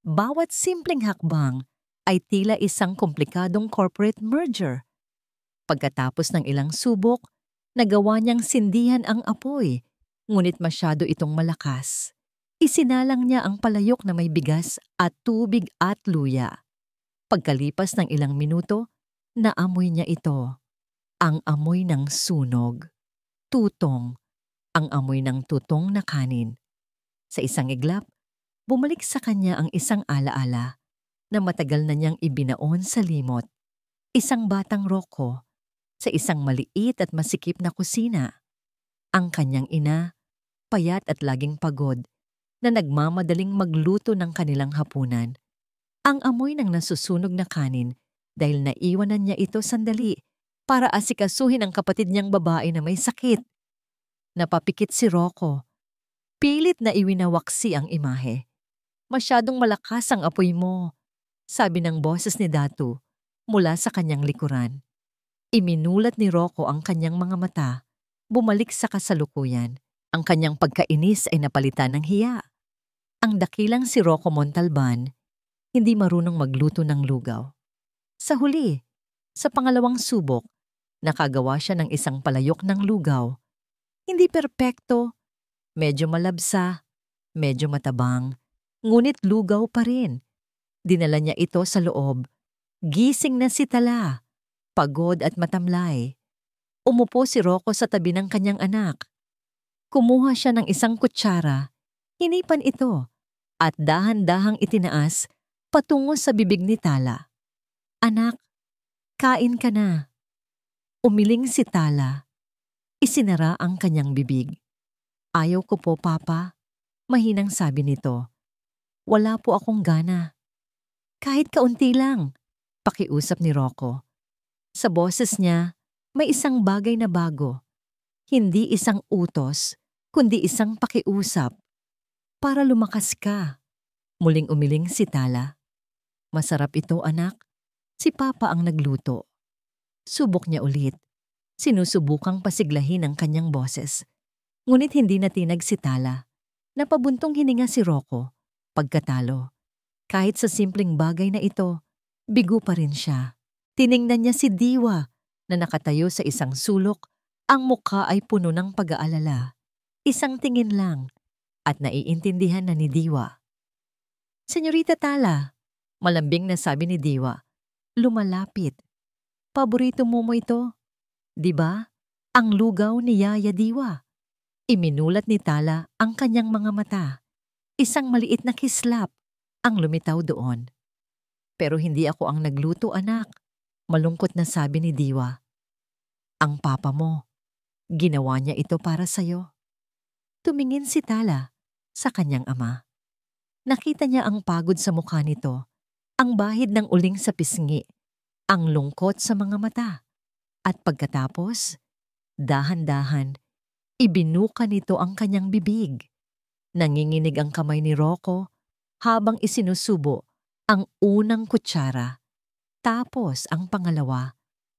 Speaker 1: Bawat simpleng hakbang ay tila isang komplikadong corporate merger. Pagkatapos ng ilang subok, nagawa niyang sindihan ang apoy, ngunit masyado itong malakas. Isinalang niya ang palayok na may bigas at tubig at luya. Pagkalipas ng ilang minuto, naamoy niya ito. Ang amoy ng sunog. Tutong. Ang amoy ng tutong na kanin. Sa isang iglap, bumalik sa kanya ang isang alaala na matagal na niyang ibinaon sa limot. Isang batang Rocco sa isang maliit at masikip na kusina. Ang kanyang ina, payat at laging pagod, na nagmamadaling magluto ng kanilang hapunan. Ang amoy ng nasusunog na kanin dahil naiwanan niya ito sandali para asikasuhin ang kapatid niyang babae na may sakit. Napapikit si Rocco. Pilit na iwinawaksi ang imahe. Masyadong malakas ang apoy mo, sabi ng boses ni Datu mula sa kanyang likuran. Iminulat ni Rocco ang kanyang mga mata, bumalik sa kasalukuyan. Ang kanyang pagkainis ay napalitan ng hiya. Ang dakilang si Rocco Montalban, hindi marunong magluto ng lugaw. Sa huli, sa pangalawang subok, nakagawa siya ng isang palayok ng lugaw. Hindi perpekto, medyo malabsa, medyo matabang, ngunit lugaw pa rin. Dinala niya ito sa loob. Gising na si Tala. Pagod at matamlay. Umupo si Rocco sa tabi ng kanyang anak. Kumuha siya ng isang kutsara, hinipan ito, at dahan-dahang itinaas patungo sa bibig ni Tala. Anak, Kain ka na. Umiling si Tala. Isinara ang kanyang bibig. Ayaw ko po, Papa. Mahinang sabi nito. Wala po akong gana. Kahit kaunti lang, pakiusap ni Rocco. Sa boses niya, may isang bagay na bago. Hindi isang utos, kundi isang pakiusap. Para lumakas ka. Muling umiling si Tala. Masarap ito, anak. Si Papa ang nagluto. Subok niya ulit. Sinusubukang pasiglahin ang kanyang boses. Ngunit hindi natinag si Tala. Napabuntong hininga si Rocco. Pagkatalo. Kahit sa simpleng bagay na ito, bigo pa rin siya. Tiningnan niya si Diwa na nakatayo sa isang sulok. Ang mukha ay puno ng pag-aalala. Isang tingin lang at naiintindihan na ni Diwa. Senyorita Tala, malambing na sabi ni Diwa. Lumalapit. Paborito mo ito? Diba? Ang lugaw ni Yaya Diwa. Iminulat ni Tala ang kanyang mga mata. Isang maliit na kislap ang lumitaw doon. Pero hindi ako ang nagluto, anak. Malungkot na sabi ni Diwa. Ang papa mo. Ginawa niya ito para sa'yo. Tumingin si Tala sa kanyang ama. Nakita niya ang pagod sa mukha nito, ang bahid ng uling sa pisngi, ang lungkot sa mga mata. At pagkatapos, dahan-dahan, ibinuka nito ang kanyang bibig. Nanginginig ang kamay ni Rocco habang isinusubo ang unang kutsara, tapos ang pangalawa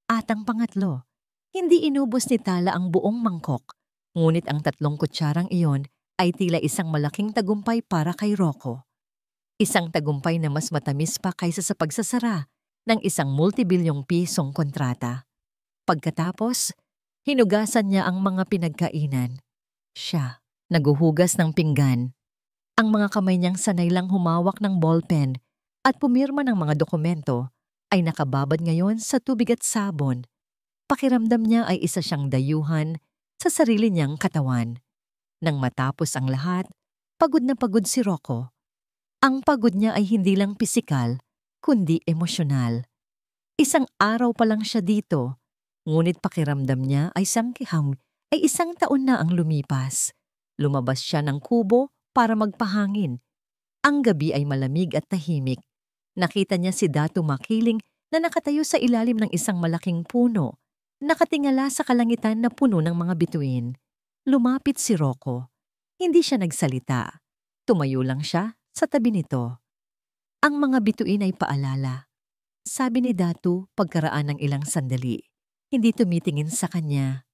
Speaker 1: at ang pangatlo. Hindi inubos ni Tala ang buong mangkok, ngunit ang 3 kutsarang iyon ay tila isang malaking tagumpay para kay Rocco. Isang tagumpay na mas matamis pa kaysa sa pagsasara ng isang multibilyong pisong kontrata. Pagkatapos, hinugasan niya ang mga pinagkainan. Siya, naguhugas ng pinggan. Ang mga kamay niyang sanay lang humawak ng ballpen at pumirma ng mga dokumento ay nakababad ngayon sa tubig at sabon. Pakiramdam niya ay isa siyang dayuhan sa sarili niyang katawan. Nang matapos ang lahat, pagod na pagod si Rocco. Ang pagod niya ay hindi lang pisikal, kundi emosyonal. Isang araw pa lang siya dito, ngunit pakiramdam niya ay isang taon na ang lumipas. Lumabas siya ng kubo para magpahangin. Ang gabi ay malamig at tahimik. Nakita niya si Datu Makiling na nakatayo sa ilalim ng isang malaking puno, nakatingala sa kalangitan na puno ng mga bituin. Lumapit si Rocco. Hindi siya nagsalita. Tumayo lang siya sa tabi nito. Ang mga bituin ay paalala. Sabi ni Datu pagkaraan ng ilang sandali, hindi tumitingin sa kanya,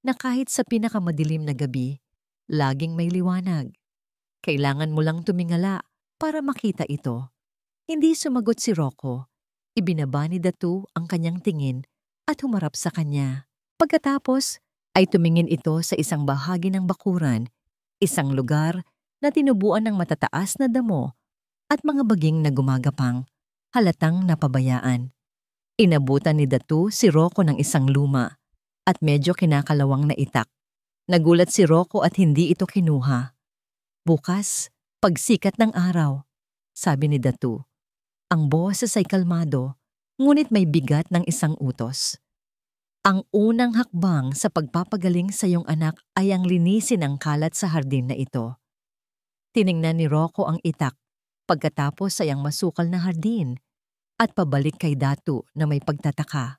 Speaker 1: na kahit sa pinakamadilim na gabi, laging may liwanag. Kailangan mo lang tumingala para makita ito. Hindi sumagot si Rocco. Ibinaba ni Datu ang kanyang tingin at humarap sa kanya. Pagkatapos ay tumingin ito sa isang bahagi ng bakuran, isang lugar na tinubuan ng matataas na damo at mga baging na gumagapang, halatang napabayaan. Inabutan ni Datu si Rocco ng isang luma at medyo kinakalawang na itak. Nagulat si Rocco at hindi ito kinuha. Bukas, pagsikat ng araw, sabi ni Datu. Ang boses ay kalmado, ngunit may bigat ng isang utos. Ang unang hakbang sa pagpapagaling sa iyong anak ay ang linisin ang kalat sa hardin na ito. Tiningnan ni Rocco ang itak, pagkatapos ay ang masukal na hardin, at pabalik kay Datu na may pagtataka.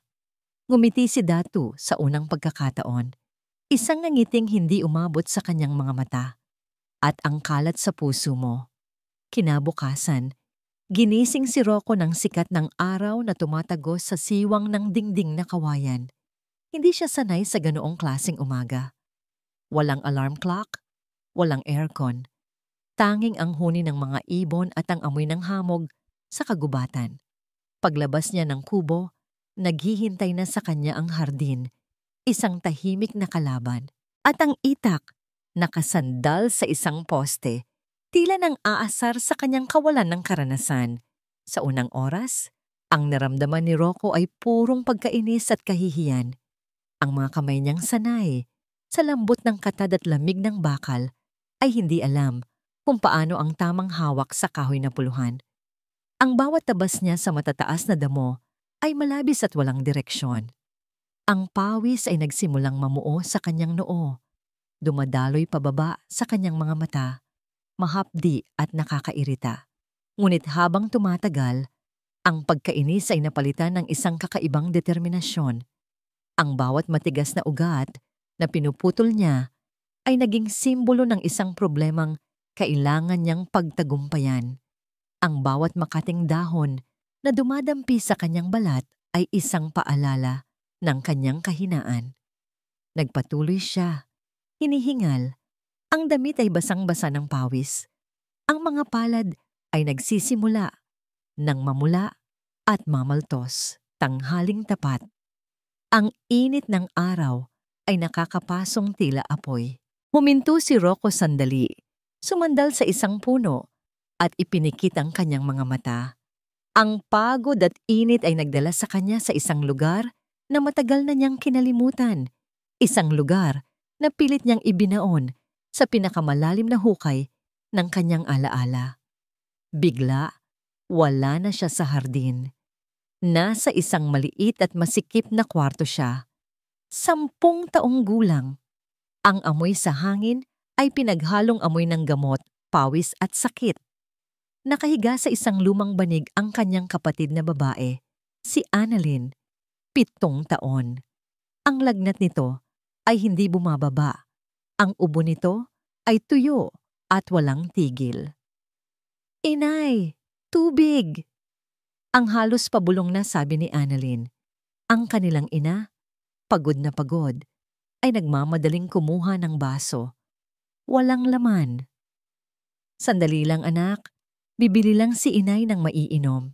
Speaker 1: Ngumiti si Datu sa unang pagkakataon. Isang ngiting hindi umabot sa kanyang mga mata. At ang kalat sa puso mo. Kinabukasan, ginising si Rocco ng sikat ng araw na tumatagos sa siwang ng dingding na kawayan. Hindi siya sanay sa ganoong klaseng umaga. Walang alarm clock, walang aircon. Tanging ang huni ng mga ibon at ang amoy ng hamog sa kagubatan. Paglabas niya ng kubo, naghihintay na sa kanya ang hardin, isang tahimik na kalaban. At ang itak, nakasandal sa isang poste, tila nang aasar sa kanyang kawalan ng karanasan. Sa unang oras, ang naramdaman ni Rocco ay purong pagkainis at kahihiyan. Ang mga kamay niyang sanay, sa lambot ng katad at lamig ng bakal, ay hindi alam kung paano ang tamang hawak sa kahoy na puluhan. Ang bawat tabas niya sa matataas na damo ay malabis at walang direksyon. Ang pawis ay nagsimulang mamuo sa kanyang noo, dumadaloy pababa sa kanyang mga mata, mahapdi at nakakairita. Ngunit habang tumatagal, ang pagkainis ay napalitan ng isang kakaibang determinasyon. Ang bawat matigas na ugat na pinuputol niya ay naging simbolo ng isang problemang kailangan niyang pagtagumpayan. Ang bawat makating dahon na dumadampi sa kanyang balat ay isang paalala ng kanyang kahinaan. Nagpatuloy siya, hinihingal. Ang damit ay basang-basa ng pawis. Ang mga palad ay nagsisimula ng mamula at mamaltos. Tanghaling tapat. Ang init ng araw ay nakakapasong tila apoy. Huminto si Rocco sandali, sumandal sa isang puno at ipinikit ang kanyang mga mata. Ang pagod at init ay nagdala sa kanya sa isang lugar na matagal na niyang kinalimutan. Isang lugar na pilit niyang ibinaon sa pinakamalalim na hukay ng kanyang alaala. Bigla, wala na siya sa hardin. Nasa isang maliit at masikip na kwarto siya. 10 taong gulang. Ang amoy sa hangin ay pinaghalong amoy ng gamot, pawis at sakit. Nakahiga sa isang lumang banig ang kanyang kapatid na babae, si Annalyn, 7 taon. Ang lagnat nito ay hindi bumababa. Ang ubo nito ay tuyo at walang tigil. "Inay, tubig!" Ang halos pabulong na sabi ni Annalyn. Ang kanilang ina, pagod na pagod, ay nagmamadaling kumuha ng baso. Walang laman. "Sandali lang anak, bibili lang si inay ng maiinom."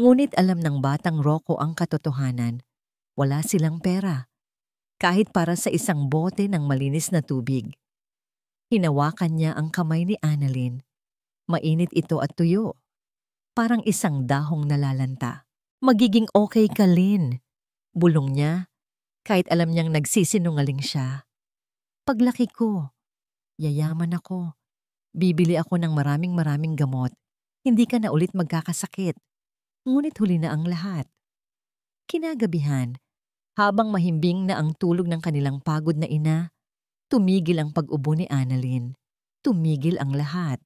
Speaker 1: Ngunit alam ng batang Rocco ang katotohanan. Wala silang pera, kahit para sa isang bote ng malinis na tubig. Hinawakan niya ang kamay ni Annalyn. Mainit ito at tuyo. Parang isang dahong nalalanta. "Magiging okay ka, Lynn," bulong niya, kahit alam niyang nagsisinungaling siya. "Paglaki ko, yayaman ako. Bibili ako ng maraming gamot. Hindi ka na ulit magkakasakit." Ngunit huli na ang lahat. Kinagabihan, habang mahimbing na ang tulog ng kanilang pagod na ina, tumigil ang pag-ubo ni Annalyn. Tumigil ang lahat.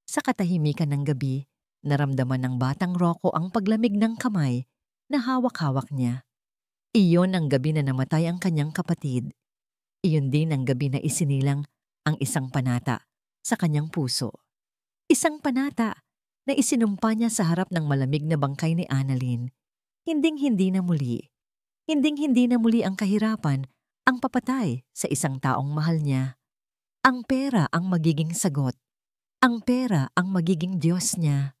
Speaker 1: Sa katahimikan ng gabi, naramdaman ng batang Rocco ang paglamig ng kamay na hawak-hawak niya. Iyon ang gabi na namatay ang kanyang kapatid. Iyon din ang gabi na isinilang ang isang panata sa kanyang puso. Isang panata na isinumpa niya sa harap ng malamig na bangkay ni Annalyn. Hinding-hindi na muli. Hinding-hindi na muli ang kahirapan ang papatay sa isang taong mahal niya. Ang pera ang magiging sagot. Ang pera ang magiging Diyos niya.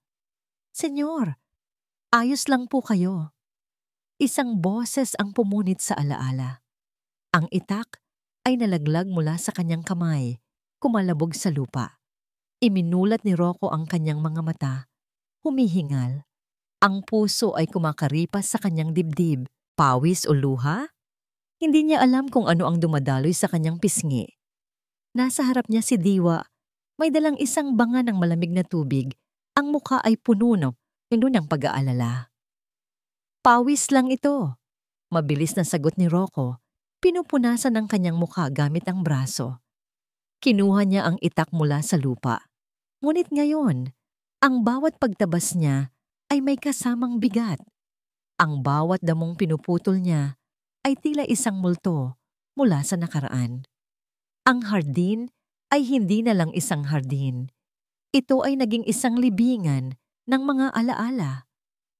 Speaker 1: "Senyor, ayos lang po kayo." Isang boses ang pumunit sa alaala. Ang itak ay nalaglag mula sa kanyang kamay, kumalabog sa lupa. Iminulat ni Rocco ang kanyang mga mata. Humihingal. Ang puso ay kumakaripas sa kanyang dibdib. Pawis o luha? Hindi niya alam kung ano ang dumadaloy sa kanyang pisngi. Nasa harap niya si Diwa. May dalang isang banga ng malamig na tubig. Ang mukha ay puno ng pag-aalala. "Pawis lang ito." Mabilis na sagot ni Rocco. Pinupunasan ang kanyang mukha gamit ang braso. Kinuha niya ang itak mula sa lupa. Ngunit ngayon, ang bawat pagtabas niya ay may kasamang bigat. Ang bawat damong pinuputol niya ay tila isang multo mula sa nakaraan. Ang hardin ay hindi na lang isang hardin. Ito ay naging isang libingan ng mga alaala.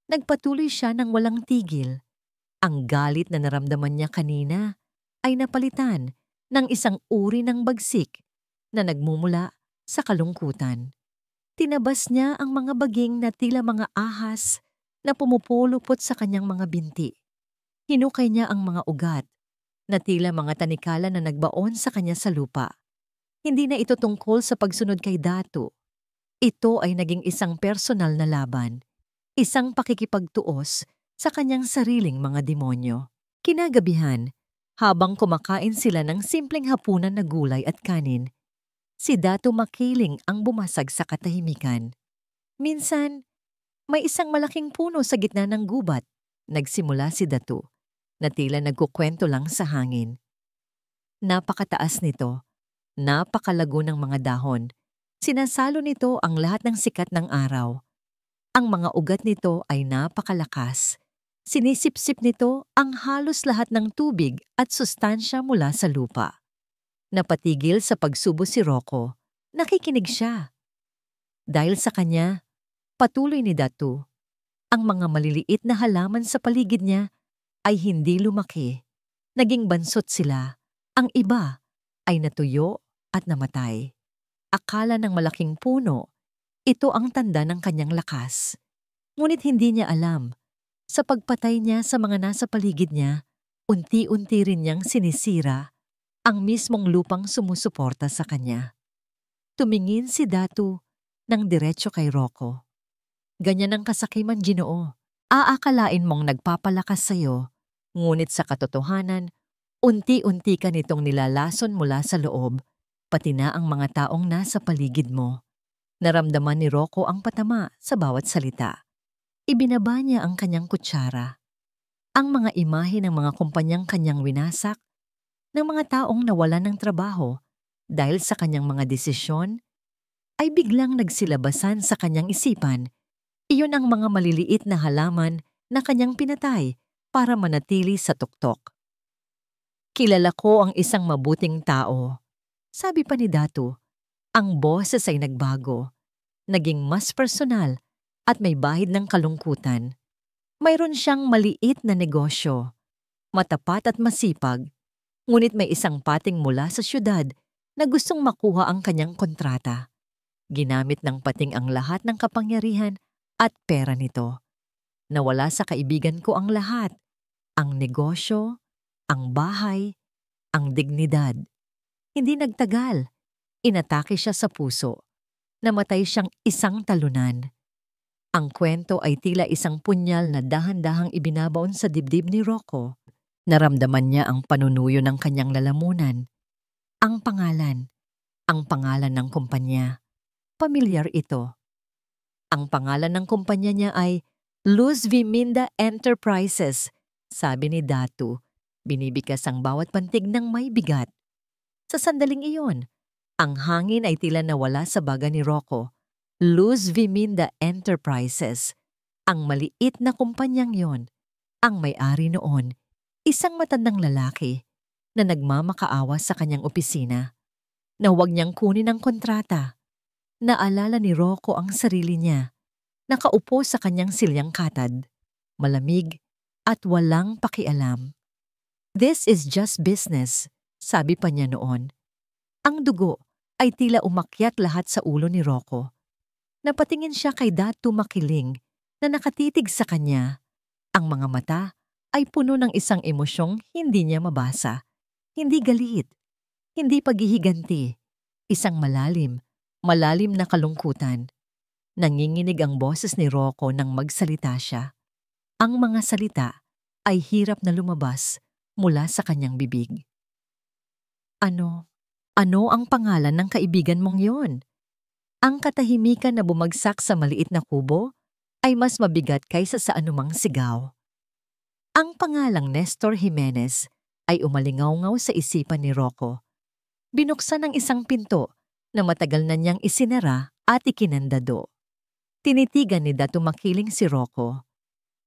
Speaker 1: Nagpatuloy siya ng walang tigil. Ang galit na naramdaman niya kanina ay napalitan ng isang uri ng bagsik na nagmumula sa kalungkutan. Tinabas niya ang mga baging na tila mga ahas na pumupulupot sa kanyang mga binti. Hinukay niya ang mga ugat na tila mga tanikala na nagbaon sa kanya sa lupa. Hindi na ito tungkol sa pagsunod kay Datu. Ito ay naging isang personal na laban, isang pakikipagtuos sa kanyang sariling mga demonyo. Kinagabihan, habang kumakain sila ng simpleng hapunan na gulay at kanin, si Datu makiling ang bumasag sa katahimikan. Minsan, May isang malaking puno sa gitna ng gubat. Nagsimula si Datu, na tila nagkukwento lang sa hangin. Napakataas nito, napakalago ng mga dahon. Sinasalo nito ang lahat ng sikat ng araw. Ang mga ugat nito ay napakalakas. Sinisipsip nito ang halos lahat ng tubig at sustansya mula sa lupa. Napatigil sa pagsubo si Rocco. Nakikinig siya. Dahil sa kanya, patuloy ni Datu, ang mga maliliit na halaman sa paligid niya ay hindi lumaki. Naging bansot sila. Ang iba ay natuyo at namatay. Akala ng malaking puno, ito ang tanda ng kanyang lakas. Ngunit hindi niya alam, sa pagpatay niya sa mga nasa paligid niya, unti-unti rin niyang sinisira ang mismong lupang sumusuporta sa kanya. Tumingin si Datu ng diretso kay Rocco. Ganyan ang kasakiman, Ginoo. Aakalain mong nagpapalakas sa'yo, ngunit sa katotohanan, unti-unti ka nitong nilalason mula sa loob, pati na ang mga taong nasa paligid mo. Naramdaman ni Rocco ang patama sa bawat salita. Ibinaba niya ang kanyang kutsara. Ang mga imahe ng mga kumpanyang kanyang winasak, ng mga taong nawalan ng trabaho dahil sa kanyang mga desisyon, ay biglang nagsilabasan sa kanyang isipan. Iyon ang mga maliliit na halaman na kanyang pinatay para manatili sa tuktok. Kilala ko ang isang mabuting tao. Sabi pa ni Datu, ang boses ay nagbago. Naging mas personal at may bahid ng kalungkutan. Mayroon siyang maliit na negosyo. Matapat at masipag. Ngunit may isang pating mula sa syudad na gustong makuha ang kanyang kontrata. Ginamit ng pating ang lahat ng kapangyarihan at pera nito. Nawala sa kaibigan ko ang lahat. Ang negosyo, ang bahay, ang dignidad. Hindi nagtagal. Inatake siya sa puso. Namatay siyang isang talunan. Ang kwento ay tila isang punyal na dahan-dahang ibinabaon sa dibdib ni Rocco. Naramdaman niya ang panunuyo ng kanyang lalamunan. Ang pangalan ng kumpanya. Pamilyar ito. Ang pangalan ng kumpanya niya ay Luz Viminda Enterprises, sabi ni Datu. Binibigas ang bawat pantig ng may bigat. Sa sandaling iyon, ang hangin ay tila nawala sa baga ni Rocco. Luz Viminda Enterprises, ang maliit na kumpanyang yon, ang may-ari noon, isang matandang lalaki na nagmamakaawa sa kanyang opisina, na huwag niyang kunin ang kontrata. Naalala ni Rocco ang sarili niya, nakaupo sa kanyang silyang katad, malamig at walang pakialam. This is just business, sabi pa niya noon. Ang dugo ay tila umakyat lahat sa ulo ni Rocco. Napatingin siya kay Datu makiling na nakatitig sa kanya. Ang mga mata ay puno ng isang emosyong hindi niya mabasa. Hindi galit, hindi paghihiganti, isang malalim na kalungkutan. Nanginginig ang boses ni Rocco nang magsalita siya. Ang mga salita ay hirap na lumabas mula sa kanyang bibig. Ano ang pangalan ng kaibigan mong yon? Ang katahimikan na bumagsak sa maliit na kubo ay mas mabigat kaysa sa anumang sigaw. Ang pangalang Nestor Jimenez ay umalingaw-ngaw sa isipan ni Rocco. Binuksan ang isang pinto na matagal na niyang isinara at ikinandado. Tinitigan ni Datu makiling si Rocco.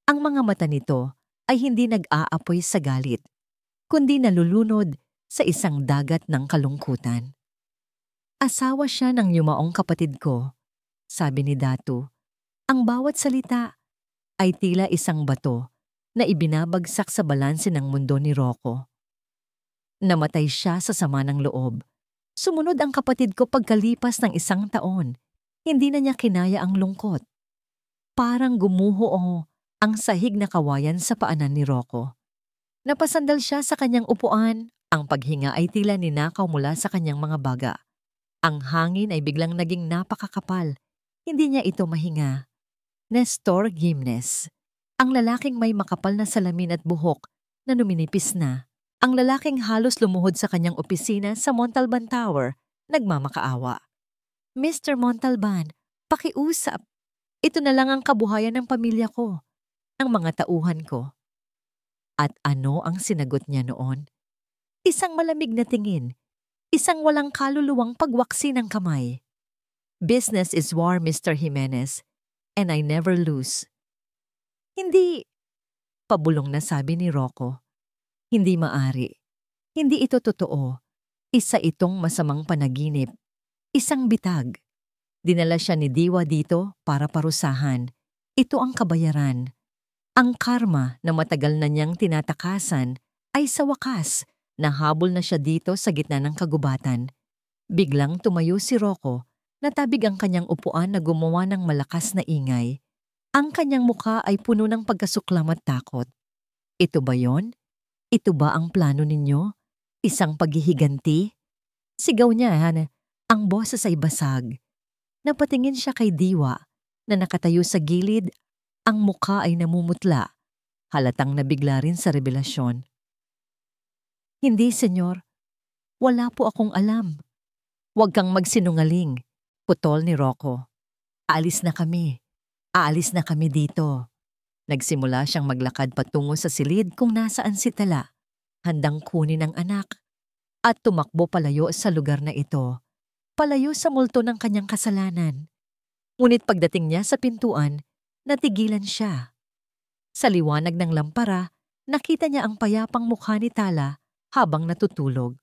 Speaker 1: Ang mga mata nito ay hindi nag-aapoy sa galit, kundi nalulunod sa isang dagat ng kalungkutan. Asawa siya ng yumaong kapatid ko, sabi ni Datu. Ang bawat salita ay tila isang bato na ibinabagsak sa balanse ng mundo ni Rocco. Namatay siya sa sama ng loob. Sumunod ang kapatid ko pagkalipas ng 1 taon. Hindi na niya kinaya ang lungkot. Parang gumuho ang sahig na kawayan sa paanan ni Rocco. Napasandal siya sa kanyang upuan. Ang paghinga ay tila ninakaw mula sa kanyang mga baga. Ang hangin ay biglang naging napakakapal. Hindi niya ito mahinga. Nestor Jimenez, ang lalaking may makapal na salamin at buhok na numinipis na. Ang lalaking halos lumuhod sa kanyang opisina sa Montalban Tower, nagmamakaawa. Mr. Montalban, pakiusap. Ito na lang ang kabuhayan ng pamilya ko, ng mga tauhan ko. At ano ang sinagot niya noon? Isang malamig na tingin, isang walang kaluluwang pagwaksi ng kamay. Business is war, Mr. Jimenez, and I never lose. Hindi, pabulong na sabi ni Rocco. Hindi maari. Hindi ito totoo. Isa itong masamang panaginip. Isang bitag. Dinala siya ni Diwa dito para parusahan. Ito ang kabayaran. Ang karma na matagal na niyang tinatakasan ay sa wakas nahabol na siya dito sa gitna ng kagubatan. Biglang tumayo si Rocco, natabig ang kanyang upuan na gumawa ng malakas na ingay. Ang kanyang mukha ay puno ng pagkasuklam at takot. Ito ba yon? Ito ba ang plano ninyo? Isang paghihiganti? Sigaw niya, ang boses ay basag. Napatingin siya kay Diwa na nakatayo sa gilid, ang mukha ay namumutla. Halatang nabigla rin sa revelasyon. Hindi, senyor. Wala po akong alam. Huwag kang magsinungaling, putol ni Rocco. Aalis na kami. Aalis na kami dito. Nagsimula siyang maglakad patungo sa silid kung nasaan si Tala, handang kunin ang anak, at tumakbo palayo sa lugar na ito. Palayo sa multo ng kanyang kasalanan. Ngunit pagdating niya sa pintuan, natigilan siya. Sa liwanag ng lampara, nakita niya ang payapang mukha ni Tala habang natutulog.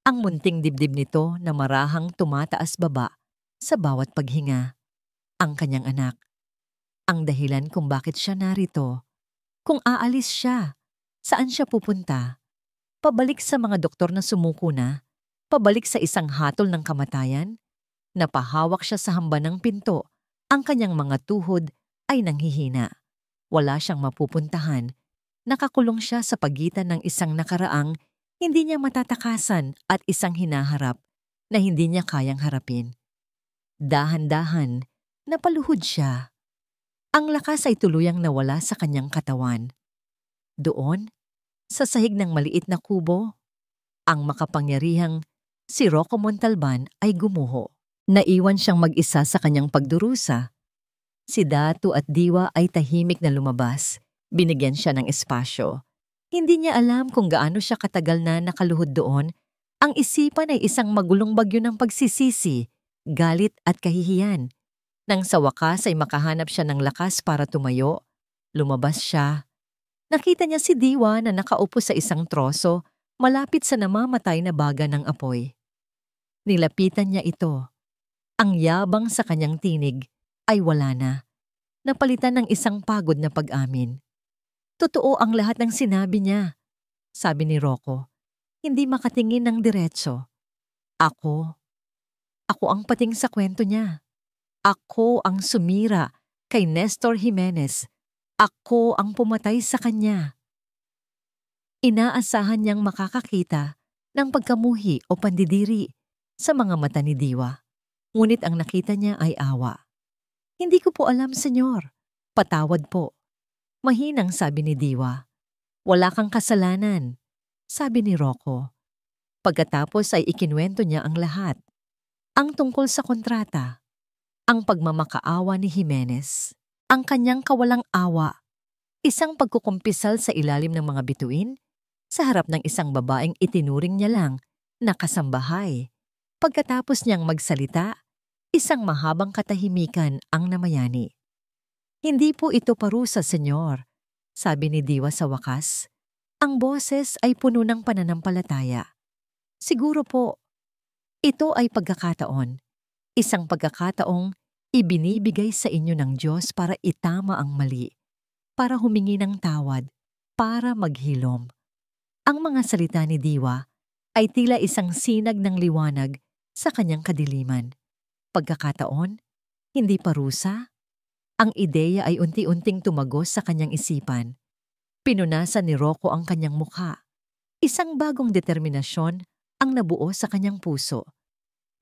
Speaker 1: Ang munting dibdib nito na marahang tumataas baba sa bawat paghinga. Ang kanyang anak. Ang dahilan kung bakit siya narito. Kung aalis siya, saan siya pupunta? Pabalik sa mga doktor na sumuko na? Pabalik sa isang hatol ng kamatayan? Napahawak siya sa hamba ng pinto. Ang kanyang mga tuhod ay nanghihina. Wala siyang mapupuntahan. Nakakulong siya sa pagitan ng isang nakaraang hindi niya matatakasan at isang hinaharap na hindi niya kayang harapin. Dahan-dahan, napaluhod siya. Ang lakas ay tuluyang nawala sa kanyang katawan. Doon, sa sahig ng maliit na kubo, ang makapangyarihang si Rocco Montalban ay gumuho. Naiwan siyang mag-isa sa kanyang pagdurusa. Si Datu at Diwa ay tahimik na lumabas. Binigyan siya ng espasyo. Hindi niya alam kung gaano siya katagal na nakaluhod doon. Ang isipan ay isang magulong bagyo ng pagsisisi, galit at kahihiyan. Nang sa wakas ay makahanap siya ng lakas para tumayo, lumabas siya. Nakita niya si Diwa na nakaupo sa isang troso malapit sa namamatay na baga ng apoy. Nilapitan niya ito. Ang yabang sa kanyang tinig ay wala na. Napalitan ng isang pagod na pag-amin. Totoo ang lahat ng sinabi niya, sabi ni Rocco. Hindi makatingin ng diretso. Ako ang pating sa kwento niya. Ako ang sumira kay Nestor Jimenez. Ako ang pumatay sa kanya. Inaasahan niyang makakakita ng pagkamuhi o pandidiri sa mga mata ni Diwa. Ngunit ang nakita niya ay awa. Hindi ko po alam, senyor. Patawad po. Mahinang sabi ni Diwa. Wala kang kasalanan, sabi ni Rocco. Pagkatapos ay ikinuwento niya ang lahat. Ang tungkol sa kontrata, ang pagmamakaawa ni Jimenez, ang kanyang kawalang awa, isang pagkukumpisal sa ilalim ng mga bituin, sa harap ng isang babaeng itinuring niya lang na kasambahay. Pagkatapos niyang magsalita, isang mahabang katahimikan ang namayani. Hindi po ito parusa, senyor, sabi ni Diwa sa wakas. Ang boses ay puno ng pananampalataya. Siguro po, ito ay pagkakataon. Isang pagkakataong ibinibigay sa inyo ng Diyos para itama ang mali, para humingi ng tawad, para maghilom. Ang mga salita ni Diwa ay tila isang sinag ng liwanag sa kanyang kadiliman. Pagkakataon, hindi parusa. Ang ideya ay unti-unting tumagos sa kanyang isipan. Pinunasan ni Rocco ang kanyang mukha. Isang bagong determinasyon ang nabuo sa kanyang puso.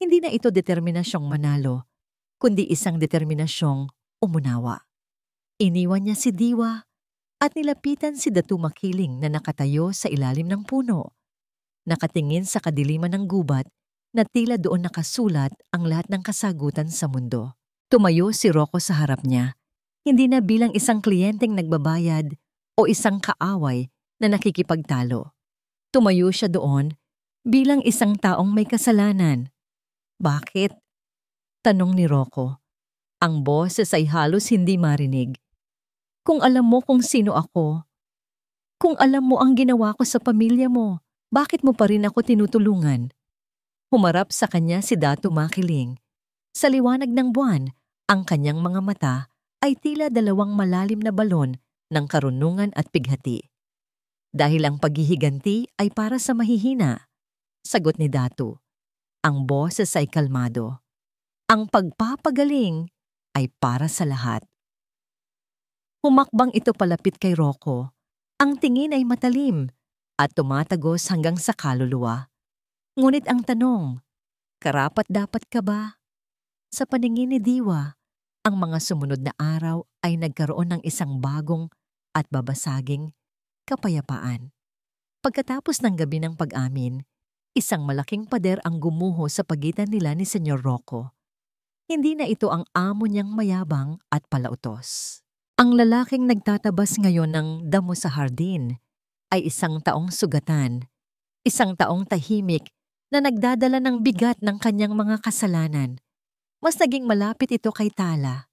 Speaker 1: Hindi na ito determinasyong manalo, kundi isang determinasyong umunawa. Iniwan niya si Diwa at nilapitan si Datu Makiling na nakatayo sa ilalim ng puno. Nakatingin sa kadiliman ng gubat na tila doon nakasulat ang lahat ng kasagutan sa mundo. Tumayo si Rocco sa harap niya, hindi na bilang isang kliyenteng nagbabayad o isang kaaway na nakikipagtalo. Tumayo siya doon bilang isang taong may kasalanan. Bakit? Tanong ni Rocco. Ang boses ay halos hindi marinig. Kung alam mo kung sino ako, kung alam mo ang ginawa ko sa pamilya mo, bakit mo pa rin ako tinutulungan? Humarap sa kanya si Datu Makiling. Sa liwanag ng buwan, ang kanyang mga mata ay tila dalawang malalim na balon ng karunungan at pighati. Dahil ang paghihiganti ay para sa mahihina, sagot ni Datu. Ang boses ay kalmado. Ang pagpapagaling ay para sa lahat. Humakbang ito palapit kay Rocco. Ang tingin ay matalim at tumatagos hanggang sa kaluluwa. Ngunit ang tanong, karapat-dapat ka ba? Sa paningin ni Diwa, ang mga sumunod na araw ay nagkaroon ng isang bagong at babasaging kapayapaan. Pagkatapos ng gabi ng pag-amin, isang malaking pader ang gumuho sa pagitan nila ni Senyor Rocco. Hindi na ito ang amo niyang mayabang at palautos. Ang lalaking nagtatabas ngayon ng damo sa hardin ay isang taong sugatan, isang taong tahimik na nagdadala ng bigat ng kanyang mga kasalanan. Mas naging malapit ito kay Tala.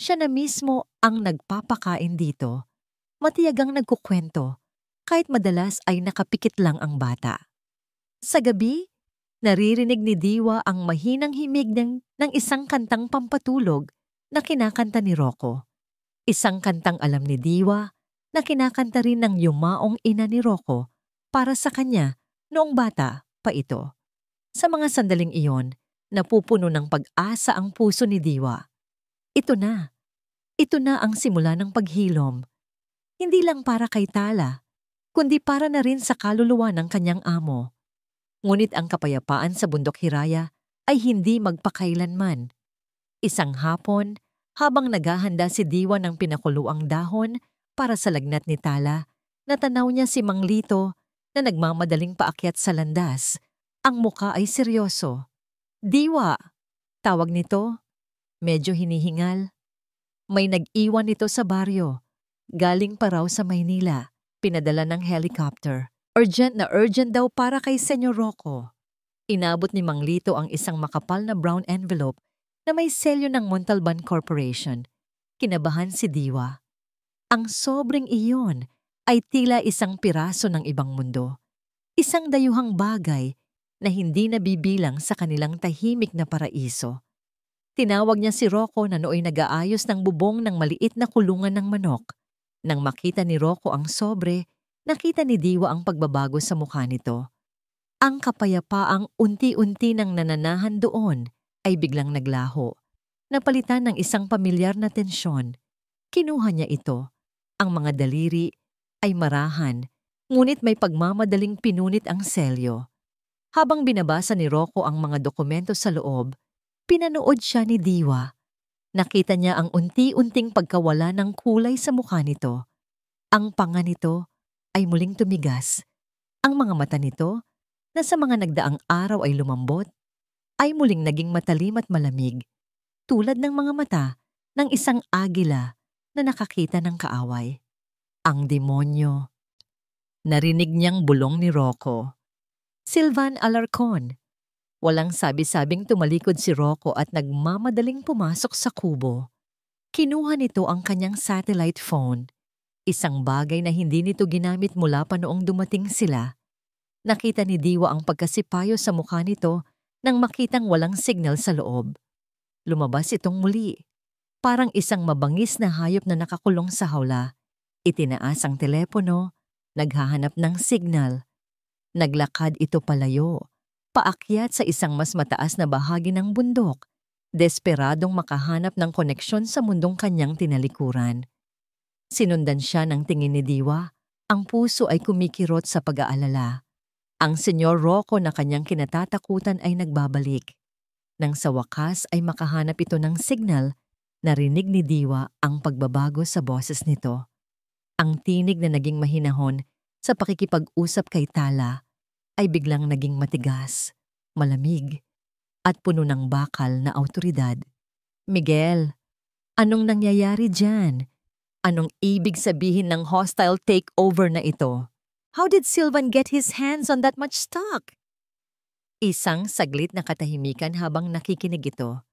Speaker 1: Siya na mismo ang nagpapakain dito, matiyagang nagkukwento, kahit madalas ay nakapikit lang ang bata. Sa gabi, naririnig ni Diwa ang mahinang himig ng isang kantang pampatulog na kinakanta ni Rocco. Isang kantang alam ni Diwa na kinakanta rin ng yumaong ina ni Rocco para sa kanya noong bata pa ito. Sa mga sandaling iyon, napupuno ng pag-asa ang puso ni Diwa. Ito na ang simula ng paghilom. Hindi lang para kay Tala, kundi para na rin sa kaluluwa ng kanyang amo. Ngunit ang kapayapaan sa bundok Hiraya ay hindi magpakailanman. Isang hapon, habang naghahanda si Diwa ng pinakuluang dahon para sa lagnat ni Tala, natanaw niya si Mang Lito na nagmamadaling paakyat sa landas. Ang muka ay seryoso. Diwa, tawag nito. Medyo hinihingal. May nag-iwan nito sa baryo. Galing pa raw sa Maynila. Pinadala ng helicopter. Urgent daw para kay Senyor Rocco. Inabot ni Mang Lito ang isang makapal na brown envelope na may selyo ng Montalban Corporation. Kinabahan si Diwa. Ang sobrang iyon ay tila isang piraso ng ibang mundo. Isang dayuhang bagay na hindi nabibilang sa kanilang tahimik na paraiso. Tinawag niya si Rocco na nooy nag-aayos ng bubong ng maliit na kulungan ng manok. Nang makita ni Rocco ang sobre, nakita ni Diwa ang pagbabago sa mukha nito. Ang kapayapaang unti-unti nang nananahan doon ay biglang naglaho. Napalitan ng isang pamilyar na tensyon. Kinuha niya ito. Ang mga daliri ay marahan, ngunit may pagmamadaling pinunit ang selyo. Habang binabasa ni Rocco ang mga dokumento sa loob, pinanood siya ni Diwa. Nakita niya ang unti-unting pagkawala ng kulay sa mukha nito. Ang panga nito ay muling tumigas. Ang mga mata nito, na sa mga nagdaang araw ay lumambot, ay muling naging matalim at malamig, tulad ng mga mata ng isang agila na nakakita ng kaaway. Ang demonyo. Narinig niyang bulong ni Rocco. Silvan Alarcon. Walang sabi-sabing tumalikod si Rocco at nagmamadaling pumasok sa kubo. Kinuha nito ang kanyang satellite phone, isang bagay na hindi nito ginamit mula pa noong dumating sila. Nakita ni Diwa ang pagkasipayo sa mukha nito nang makitang walang signal sa loob. Lumabas itong muli. Parang isang mabangis na hayop na nakakulong sa hawla. Itinaas ang telepono, naghahanap ng signal. Naglakad ito palayo, paakyat sa isang mas mataas na bahagi ng bundok, desperadong makahanap ng koneksyon sa mundong kanyang tinalikuran. Sinundan siya ng tingin ni Diwa, ang puso ay kumikirot sa pag-aalala. Ang Senyor Rocco na kanyang kinatatakutan ay nagbabalik. Nang sa wakas ay makahanap ito ng signal, narinig ni Diwa ang pagbabago sa boses nito. Ang tinig na naging mahinahon sa pakikipag-usap kay Tala ay biglang naging matigas, malamig, at puno ng bakal na awtoridad. Miguel, anong nangyayari dyan? Anong ibig sabihin ng hostile takeover na ito? How did Sylvan get his hands on that much stock? Isang saglit na katahimikan habang nakikinig ito.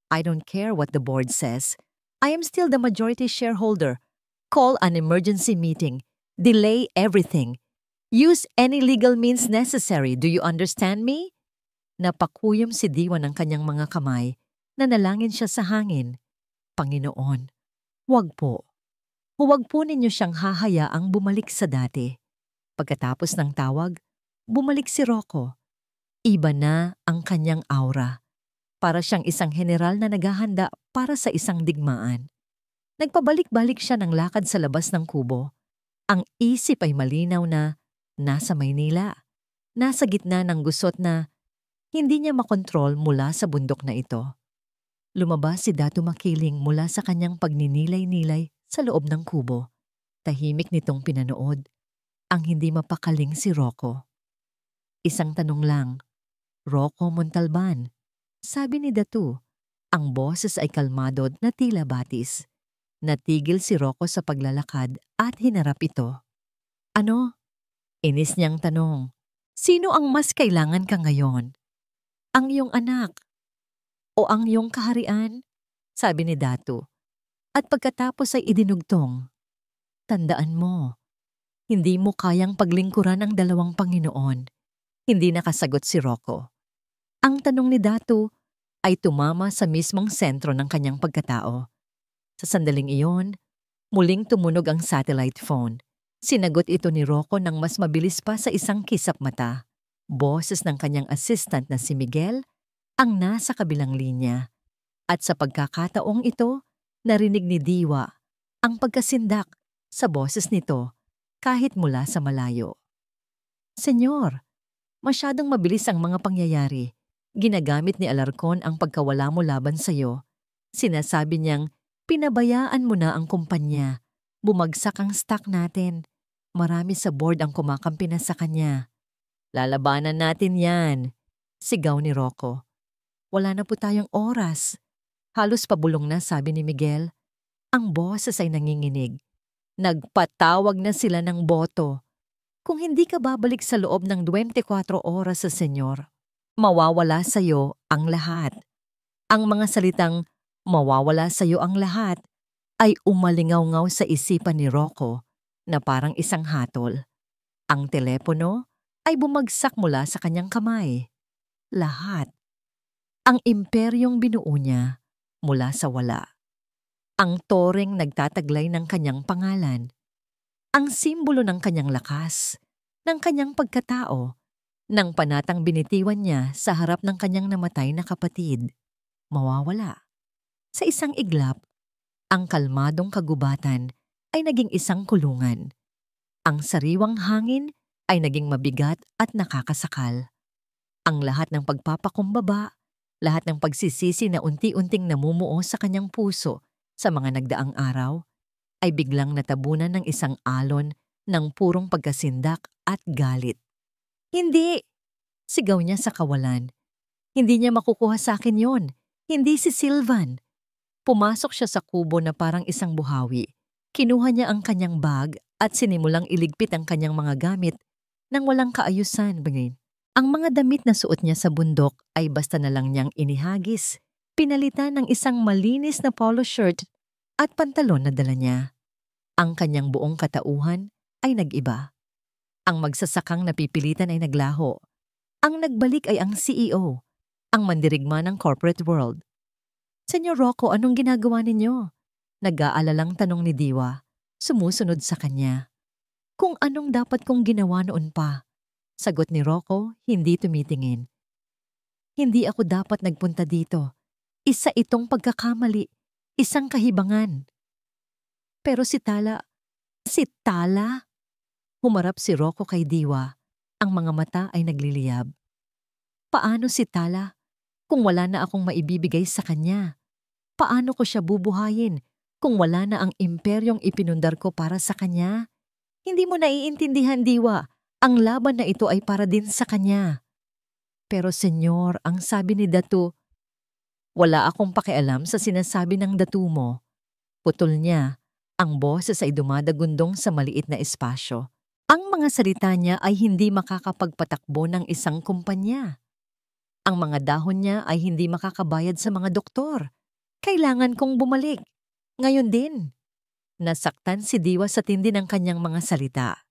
Speaker 1: I don't care what the board says. I am still the majority shareholder. Call an emergency meeting. Delay everything. Use any legal means necessary. Do you understand me? Napakuyom si Diwa ng kanyang mga kamay. Nanalangin siya sa hangin. Panginoon, huwag po. Huwag po ninyo siyang hahayaang bumalik sa dati. Pagkatapos ng tawag, bumalik si Rocco. Iba na ang kanyang aura. Para siyang isang general na naghahanda para sa isang digmaan. Nagpabalik-balik siya ng lakad sa labas ng kubo. Ang isip ay malinaw na nasa Maynila. Nasa gitna ng gusot na hindi niya makontrol mula sa bundok na ito. Lumabas si Datu Makiling mula sa kanyang pagninilay-nilay sa loob ng kubo. Tahimik nitong pinanood ang hindi mapakaling si Rocco. Isang tanong lang, Rocco Montalban. Sabi ni Datu, ang boses ay kalmado na tila batis. Natigil si Rocco sa paglalakad at hinarap ito. Ano? Inis niyang tanong. Sino ang mas kailangan ka ngayon? Ang iyong anak o ang iyong kaharian? Sabi ni Datu. At pagkatapos ay idinugtong. Tandaan mo, hindi mo kayang paglingkuran ang dalawang Panginoon. Hindi nakasagot si Rocco. Ang tanong ni Datu ay tumama sa mismong sentro ng kanyang pagkatao. Sa sandaling iyon, muling tumunog ang satellite phone. Sinagot ito ni Rocco nang mas mabilis pa sa isang kisap mata. Boses ng kanyang assistant na si Miguel ang nasa kabilang linya. At sa pagkakataong ito, narinig ni Diwa ang pagkasindak sa boses nito kahit mula sa malayo. Senyor, masyadong mabilis ang mga pangyayari. Ginagamit ni Alarcon ang pagkawala mo laban sa'yo. Sinasabi niyang, pinabayaan mo na ang kumpanya. Bumagsak ang stock natin. Marami sa board ang kumakampi na sa kanya. Lalabanan natin yan, sigaw ni Rocco. Wala na po tayong oras. Halos pabulong na, sabi ni Miguel. Ang boses ay nanginginig. Nagpatawag na sila ng boto. Kung hindi ka babalik sa loob ng 24 oras sa senyor, mawawala sa iyo ang lahat. Ang mga salitang mawawala sa iyo ang lahat ay umalingaw-ngaw sa isipan ni Rocco na parang isang hatol. Ang telepono ay bumagsak mula sa kanyang kamay. Lahat. Ang imperyong binuo niya mula sa wala. Ang toreng nagtataglay ng kanyang pangalan. Ang simbolo ng kanyang lakas, ng kanyang pagkatao, ng panatang binitiwan niya sa harap ng kanyang namatay na kapatid. Mawawala. Sa isang iglap, ang kalmadong kagubatan ay naging isang kulungan. Ang sariwang hangin ay naging mabigat at nakakasakal. Ang lahat ng pagpapakumbaba, lahat ng pagsisisi na unti-unting namumuo sa kanyang puso sa mga nagdaang araw, ay biglang natabunan ng isang alon ng purong pagkasindak at galit. Hindi! Sigaw niya sa kawalan. Hindi niya makukuha sa akin yon. Hindi si Sylvan. Pumasok siya sa kubo na parang isang buhawi. Kinuha niya ang kanyang bag at sinimulang iligpit ang kanyang mga gamit nang walang kaayusan. Ang mga damit na suot niya sa bundok ay basta na lang niyang inihagis, pinalitan ng isang malinis na polo shirt at pantalon na dala niya. Ang kanyang buong katauhan ay nag-iba. Ang magsasakang napipilitan ay naglaho. Ang nagbalik ay ang CEO, ang mandirigma ng corporate world. Senyor Rocco, anong ginagawa ninyo? Nag-aalalang tanong ni Diwa, sumusunod sa kanya. Kung anong dapat kong ginawa noon pa. Sagot ni Rocco, hindi tumitingin. Hindi ako dapat nagpunta dito. Isa itong pagkakamali, isang kahibangan. Pero si Tala? Humarap si Rocco kay Diwa. Ang mga mata ay nagliliyab. Paano si Tala? Kung wala na akong maibibigay sa kanya. Paano ko siya bubuhayin kung wala na ang imperyong ipinundar ko para sa kanya? Hindi mo naiintindihan, Diwa. Ang laban na ito ay para din sa kanya. Pero senyor, ang sabi ni Datu, Wala akong pakialam sa sinasabi ng datu mo. Putol niya. Ang boses ay dumadagundong sa maliit na espasyo. Ang mga salita niya ay hindi makakapagpatakbo ng isang kumpanya. Ang mga dahon niya ay hindi makakabayad sa mga doktor. Kailangan kong bumalik. Ngayon din. Nasaktan si Diwa sa tindi ng kanyang mga salita.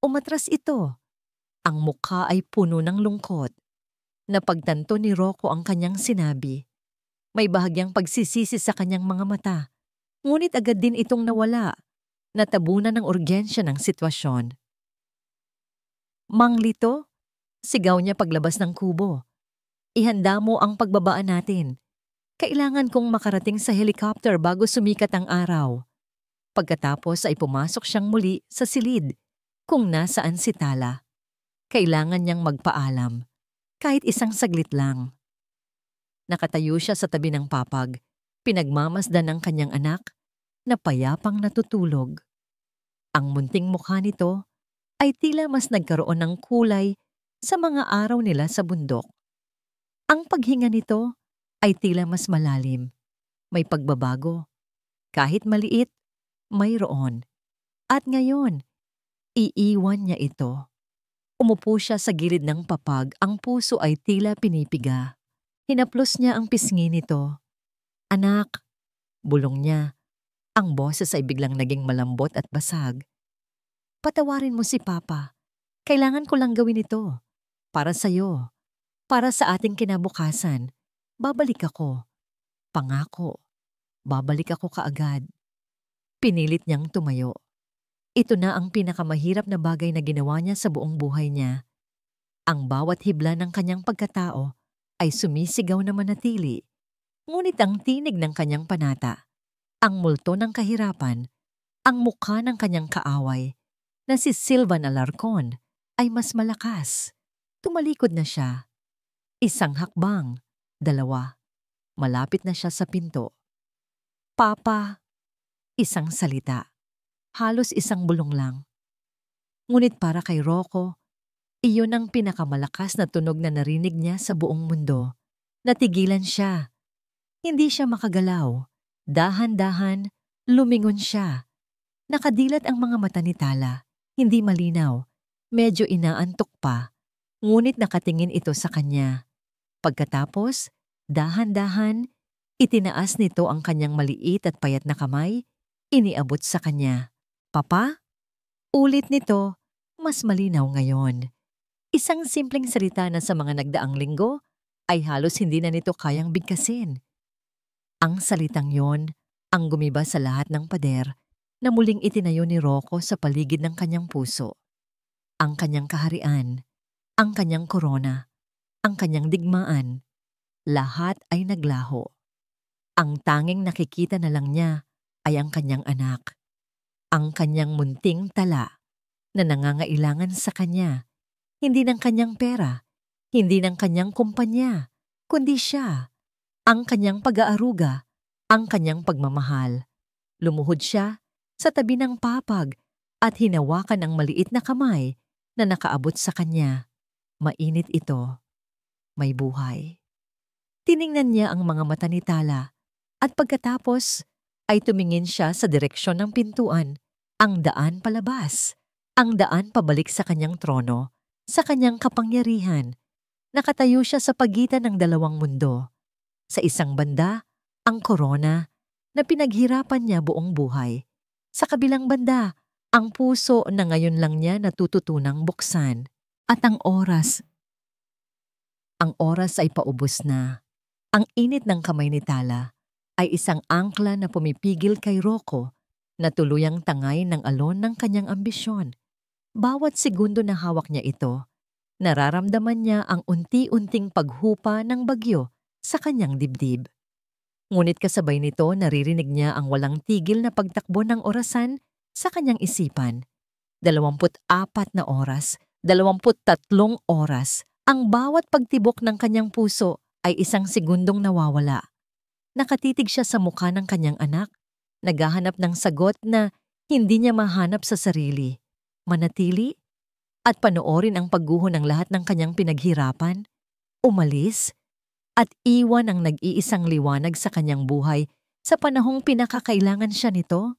Speaker 1: Umatras ito. Ang mukha ay puno ng lungkot. Napagtanto ni Rocco ang kanyang sinabi. May bahagyang pagsisisi sa kanyang mga mata. Ngunit agad din itong nawala. Natabunan ng urgensya ng sitwasyon. Mang Lito, sigaw niya paglabas ng kubo. Ihanda mo ang pagbabaan natin. Kailangan kong makarating sa helicopter bago sumikat ang araw. Pagkatapos ay pumasok siyang muli sa silid kung nasaan si Tala. Kailangan niyang magpaalam. Kahit isang saglit lang. Nakatayo siya sa tabi ng papag. Pinagmamasdan ng kanyang anak na payapang natutulog. Ang munting mukha nito ay tila mas nagkaroon ng kulay sa mga araw nila sa bundok. Ang paghinga nito ay tila mas malalim. May pagbabago. Kahit maliit, mayroon. At ngayon, iiwan niya ito. Umupo siya sa gilid ng papag, ang puso ay tila pinipiga. Hinaplos niya ang pisngi nito. Anak, bulong niya. Ang boses ay biglang naging malambot at basag. Patawarin mo si Papa. Kailangan ko lang gawin ito. Para sa'yo. Para sa ating kinabukasan. Babalik ako. Pangako. Babalik ako kaagad. Pinilit niyang tumayo. Ito na ang pinakamahirap na bagay na ginawa niya sa buong buhay niya. Ang bawat hibla ng kanyang pagkatao ay sumisigaw na manatili. Ngunit ang tinig ng kanyang panata, ang multo ng kahirapan, ang mukha ng kanyang kaaway, na si Silvan Alarcon, ay mas malakas. Tumalikod na siya. Isang hakbang, dalawa. Malapit na siya sa pinto. Papa, isang salita. Halos isang bulong lang. Ngunit para kay Rocco, iyon ang pinakamalakas na tunog na narinig niya sa buong mundo. Natigilan siya. Hindi siya makagalaw. Dahan-dahan, lumingon siya. Nakadilat ang mga mata ni Tala. Hindi malinaw. Medyo inaantok pa. Ngunit nakatingin ito sa kanya. Pagkatapos, dahan-dahan, itinaas nito ang kanyang maliit at payat na kamay, iniabot sa kanya. Papa? Ulit nito, mas malinaw ngayon. Isang simpleng salita na sa mga nagdaang linggo ay halos hindi na nito kayang bigkasin. Ang salitang yon ang gumiba sa lahat ng pader na muling itinayo ni Rocco sa paligid ng kanyang puso. Ang kanyang kaharian, ang kanyang korona, ang kanyang digmaan, lahat ay naglaho. Ang tanging nakikita na lang niya ay ang kanyang anak, ang kanyang munting Tala na nangangailangan sa kanya, hindi ng kanyang pera, hindi ng kanyang kumpanya, kundi siya. Ang kanyang pag-aaruga, ang kanyang pagmamahal. Lumuhod siya sa tabi ng papag at hinawakan ang maliit na kamay na nakaabot sa kanya. Mainit ito. May buhay. Tiningnan niya ang mga mata ni Tala at pagkatapos ay tumingin siya sa direksyon ng pintuan, ang daan palabas, ang daan pabalik sa kanyang trono, sa kanyang kapangyarihan. Nakatayo siya sa pagitan ng dalawang mundo. Sa isang banda, ang korona na pinaghirapan niya buong buhay. Sa kabilang banda, ang puso na ngayon lang niya natututunang buksan. At ang oras ay paubos na. Ang init ng kamay ni Tala ay isang angkla na pumipigil kay Rocco na tuluyang tangay ng alon ng kanyang ambisyon. Bawat segundo na hawak niya ito, nararamdaman niya ang unti-unting paghupa ng bagyo sa kanyang dibdib. Ngunit kasabay nito naririnig niya ang walang tigil na pagtakbo ng orasan sa kanyang isipan. 24 na oras, 23 oras, ang bawat pagtibok ng kanyang puso ay isang segundong nawawala. Nakatitig siya sa mukha ng kanyang anak, naghahanap ng sagot na hindi niya mahanap sa sarili. Manatili at panoorin ang pagguho ng lahat ng kanyang pinaghirapan, umalis, at iwan ang nag-iisang liwanag sa kanyang buhay sa panahong pinakakailangan siya nito?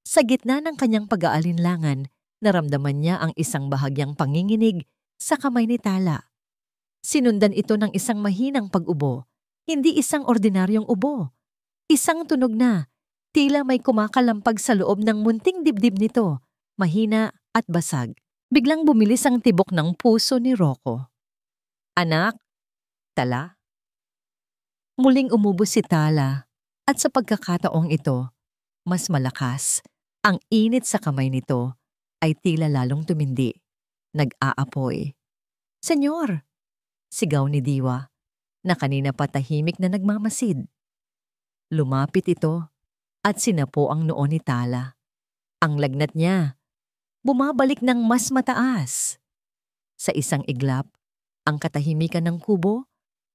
Speaker 1: Sa gitna ng kanyang pag-aalinlangan, naramdaman niya ang isang bahagyang panginginig sa kamay ni Tala. Sinundan ito ng isang mahinang pag-ubo, hindi isang ordinaryong ubo. Isang tunog na, tila may kumakalampag sa loob ng munting dibdib nito, mahina at basag. Biglang bumilis ang tibok ng puso ni Rocco. Anak, Tala? Muling umubo si Tala at sa pagkakataong ito, mas malakas. Ang init sa kamay nito ay tila lalong tumindi. Nag-aapoy. Senyor! Sigaw ni Diwa na kanina pa tahimik na nagmamasid. Lumapit ito at sinapo ang noo ni Tala. Ang lagnat niya, bumabalik ng mas mataas. Sa isang iglap, ang katahimikan ng kubo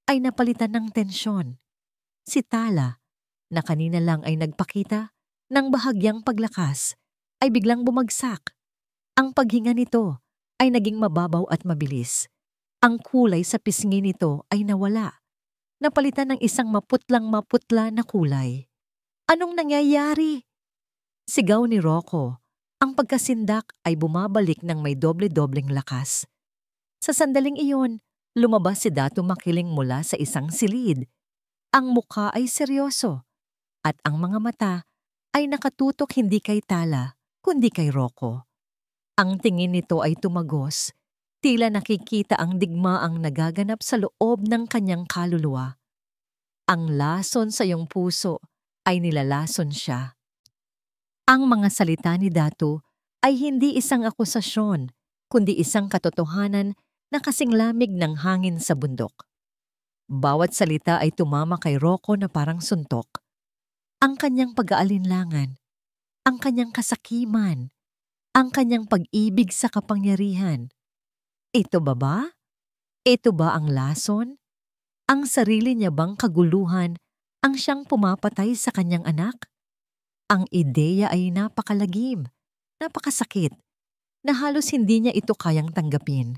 Speaker 1: ay napalitan ng tensyon. Si Tala, na kanina lang ay nagpakita ng bahagyang paglakas, ay biglang bumagsak. Ang paghinga nito ay naging mababaw at mabilis. Ang kulay sa pisngi nito ay nawala. Napalitan ng isang maputlang-maputla na kulay. Anong nangyayari? Sigaw ni Rocco. Ang pagkasindak ay bumabalik ng may doble-dobleng lakas. Sa sandaling iyon, lumabas si Dato Makiling mula sa isang silid. Ang mukha ay seryoso at ang mga mata ay nakatutok hindi kay Tala, kundi kay Rocco. Ang tingin nito ay tumagos, tila nakikita ang digmaang nagaganap sa loob ng kanyang kaluluwa. Ang lason sa iyong puso ay nilalason siya. Ang mga salita ni Dato ay hindi isang akusasyon, kundi isang katotohanan na kasing lamig ng hangin sa bundok. Bawat salita ay tumama kay Rocco na parang suntok. Ang kanyang pag-aalinlangan, ang kanyang kasakiman, ang kanyang pag-ibig sa kapangyarihan. Ito ba? Ito ba ang lason? Ang sarili niya bang kaguluhan ang siyang pumapatay sa kanyang anak? Ang ideya ay napakalagim, napakasakit, na halos hindi niya ito kayang tanggapin.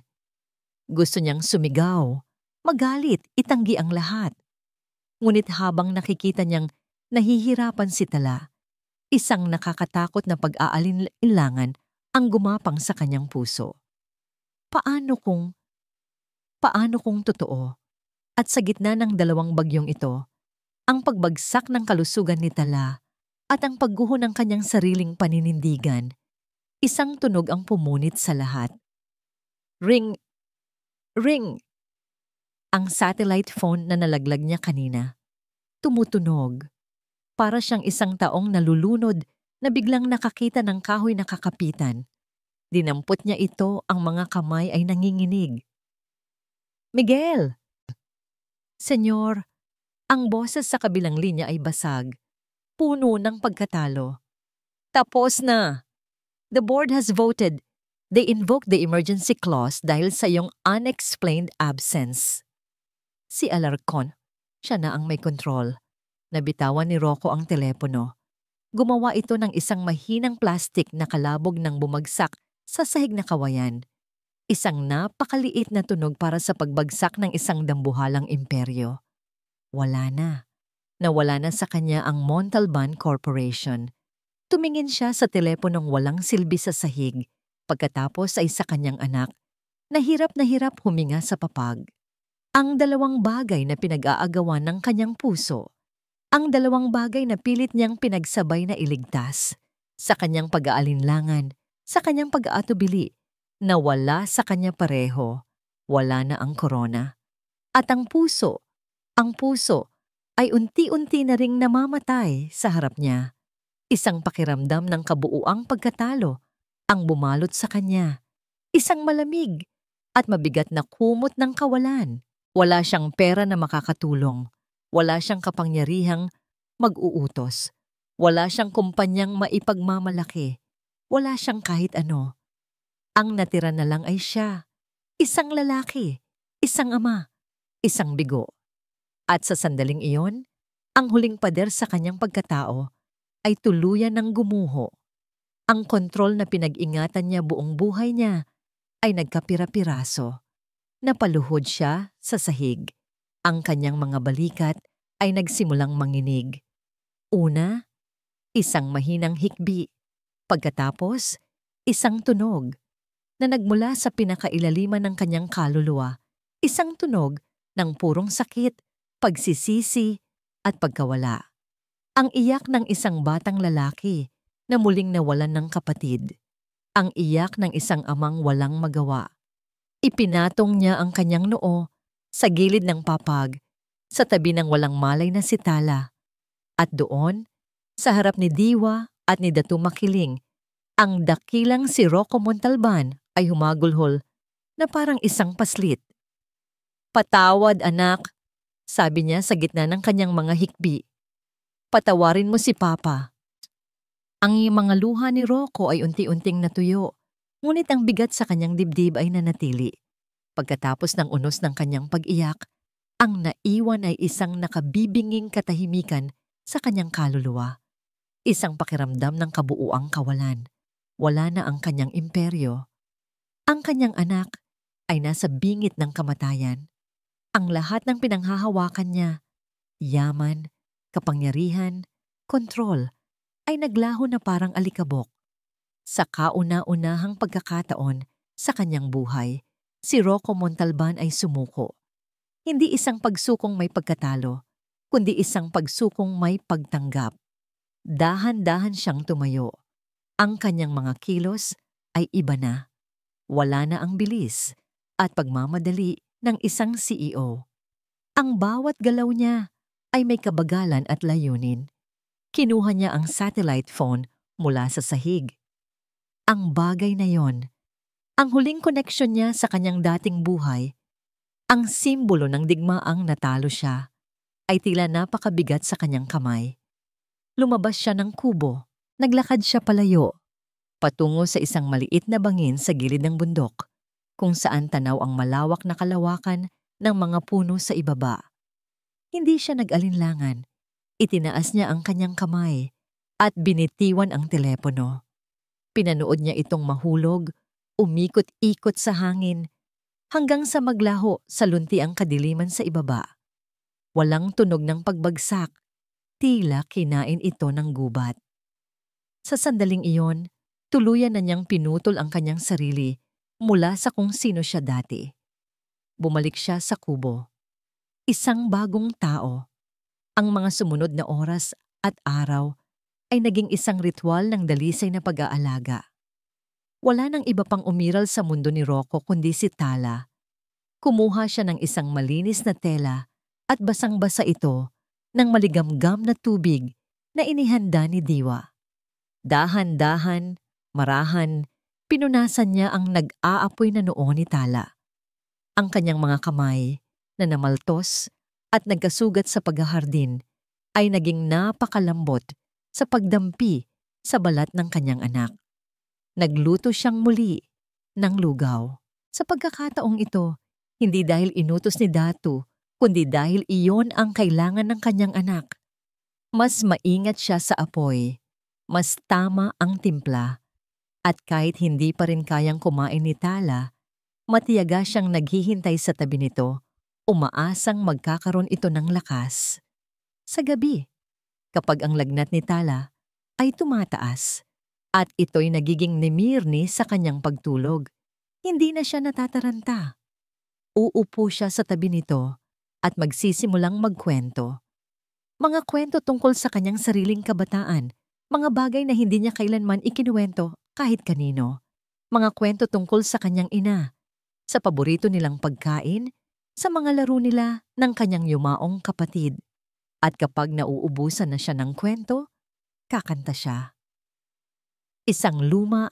Speaker 1: Gusto niyang sumigaw, magalit, itanggi ang lahat. Ngunit habang nakikita niyang nahihirapan si Tala, isang nakakatakot na pag-aalinlangan ang gumapang sa kanyang puso. Paano kung totoo? At sa gitna ng dalawang bagyong ito, ang pagbagsak ng kalusugan ni Tala at ang pagguho ng kanyang sariling paninindigan, isang tunog ang pumunit sa lahat. Ring! Ring! Ang satellite phone na nalaglag niya kanina. Tumutunog. Para siyang isang taong nalulunod na biglang nakakita ng kahoy na kakapitan. Dinampot niya ito, ang mga kamay ay nanginginig. Miguel! Senyor, ang boses sa kabilang linya ay basag. Puno ng pagkatalo. Tapos na! The board has voted. They invoked the emergency clause dahil sa iyong unexplained absence. Si Alarcon, siya na ang may kontrol. Nabitawan ni Rocco ang telepono. Gumawa ito ng isang mahinang plastik na kalabog ng bumagsak sa sahig na kawayan. Isang napakaliit na tunog para sa pagbagsak ng isang dambuhalang imperyo. Wala na. Nawala na sa kanya ang Montalban Corporation. Tumingin siya sa teleponong walang silbi sa sahig. Pagkatapos ay sa kanyang anak, na hirap huminga sa papag. Ang dalawang bagay na pinag-aagawan ng kanyang puso. Ang dalawang bagay na pilit niyang pinagsabay na iligtas. Sa kanyang pag-aalinlangan, sa kanyang pag-aatubili, na wala sa kanya pareho, wala na ang korona. At ang puso ay unti-unti na ring namamatay sa harap niya. Isang pakiramdam ng kabuuang pagkatalo ang bumalot sa kanya. Isang malamig at mabigat na kumot ng kawalan. Wala siyang pera na makakatulong. Wala siyang kapangyarihang mag-uutos. Wala siyang kumpanyang maipagmamalaki. Wala siyang kahit ano. Ang natira na lang ay siya. Isang lalaki, isang ama, isang bigo. At sa sandaling iyon, ang huling pader sa kanyang pagkatao ay tuluyan ng gumuho. Ang kontrol na pinag-ingatan niya buong buhay niya ay nagkapira-piraso. Napaluhod siya sa sahig. Ang kanyang mga balikat ay nagsimulang manginig. Una, isang mahinang hikbi. Pagkatapos, isang tunog na nagmula sa pinakailaliman ng kanyang kaluluwa. Isang tunog ng purong sakit, pagsisisi at pagkawala. Ang iyak ng isang batang lalaki na muling nawalan ng kapatid. Ang iyak ng isang amang walang magawa. Ipinatong niya ang kanyang noo sa gilid ng papag, sa tabi ng walang malay na si Tala. At doon, sa harap ni Diwa at ni Datu Makiling, ang dakilang si Rocco Montalban ay humagulhol na parang isang paslit. "Patawad, anak," sabi niya sa gitna ng kanyang mga hikbi. "Patawarin mo si Papa." Ang mga luha ni Rocco ay unti-unting natuyo, ngunit ang bigat sa kanyang dibdib ay nanatili. Pagkatapos ng unos ng kanyang pag-iyak, ang naiwan ay isang nakabibinging katahimikan sa kanyang kaluluwa. Isang pakiramdam ng kabuuang kawalan. Wala na ang kanyang imperyo. Ang kanyang anak ay nasa bingit ng kamatayan. Ang lahat ng pinanghahawakan niya, yaman, kapangyarihan, kontrol, ay naglaho na parang alikabok. Sa kauna-unahang pagkakataon sa kanyang buhay, si Rocco Montalban ay sumuko. Hindi isang pagsukong may pagkatalo, kundi isang pagsukong may pagtanggap. Dahan-dahan siyang tumayo. Ang kanyang mga kilos ay iba na. Wala na ang bilis at pagmamadali ng isang CEO. Ang bawat galaw niya ay may kabagalan at layunin. Kinuha niya ang satellite phone mula sa sahig. Ang bagay na yon, ang huling koneksyon niya sa kanyang dating buhay, ang simbolo ng digmaang natalo siya, ay tila napakabigat sa kanyang kamay. Lumabas siya ng kubo, naglakad siya palayo, patungo sa isang maliit na bangin sa gilid ng bundok, kung saan tanaw ang malawak na kalawakan ng mga puno sa ibaba. Hindi siya nag-alinlangan. Itinaas niya ang kanyang kamay at binitiwan ang telepono. Pinanood niya itong mahulog, umikot-ikot sa hangin, hanggang sa maglaho sa lunti ang kadiliman sa ibaba. Walang tunog ng pagbagsak, tila kinain ito ng gubat. Sa sandaling iyon, tuluyan na niyang pinutol ang kanyang sarili mula sa kung sino siya dati. Bumalik siya sa kubo. Isang bagong tao. Ang mga sumunod na oras at araw ay naging isang ritual ng dalisay na pag-aalaga. Wala nang iba pang umiral sa mundo ni Rocco kundi si Tala. Kumuha siya ng isang malinis na tela at basang-basa ito ng maligamgam na tubig na inihanda ni Diwa. Dahan-dahan, marahan, pinunasan niya ang nag-aapoy na noo ni Tala. Ang kanyang mga kamay na namaltos at nagkasugat sa paghahardin ay naging napakalambot sa pagdampi sa balat ng kanyang anak. Nagluto siyang muli ng lugaw. Sa pagkakataong ito, hindi dahil inutos ni Datu, kundi dahil iyon ang kailangan ng kanyang anak. Mas maingat siya sa apoy, mas tama ang timpla, at kahit hindi pa rin kayang kumain ni Tala, matiyaga siyang naghihintay sa tabi nito, umaasang magkakaroon ito ng lakas. Sa gabi, kapag ang lagnat ni Tala ay tumataas at ito'y nagiging nimirni sa kanyang pagtulog, hindi na siya natataranta. Uupo siya sa tabi nito at magsisimulang magkwento. Mga kwento tungkol sa kanyang sariling kabataan, mga bagay na hindi niya kailanman ikinuwento kahit kanino. Mga kwento tungkol sa kanyang ina, sa paborito nilang pagkain, sa mga laro nila ng kanyang yumaong kapatid. At kapag nauubusan na siya ng kwento, kakanta siya. Isang luma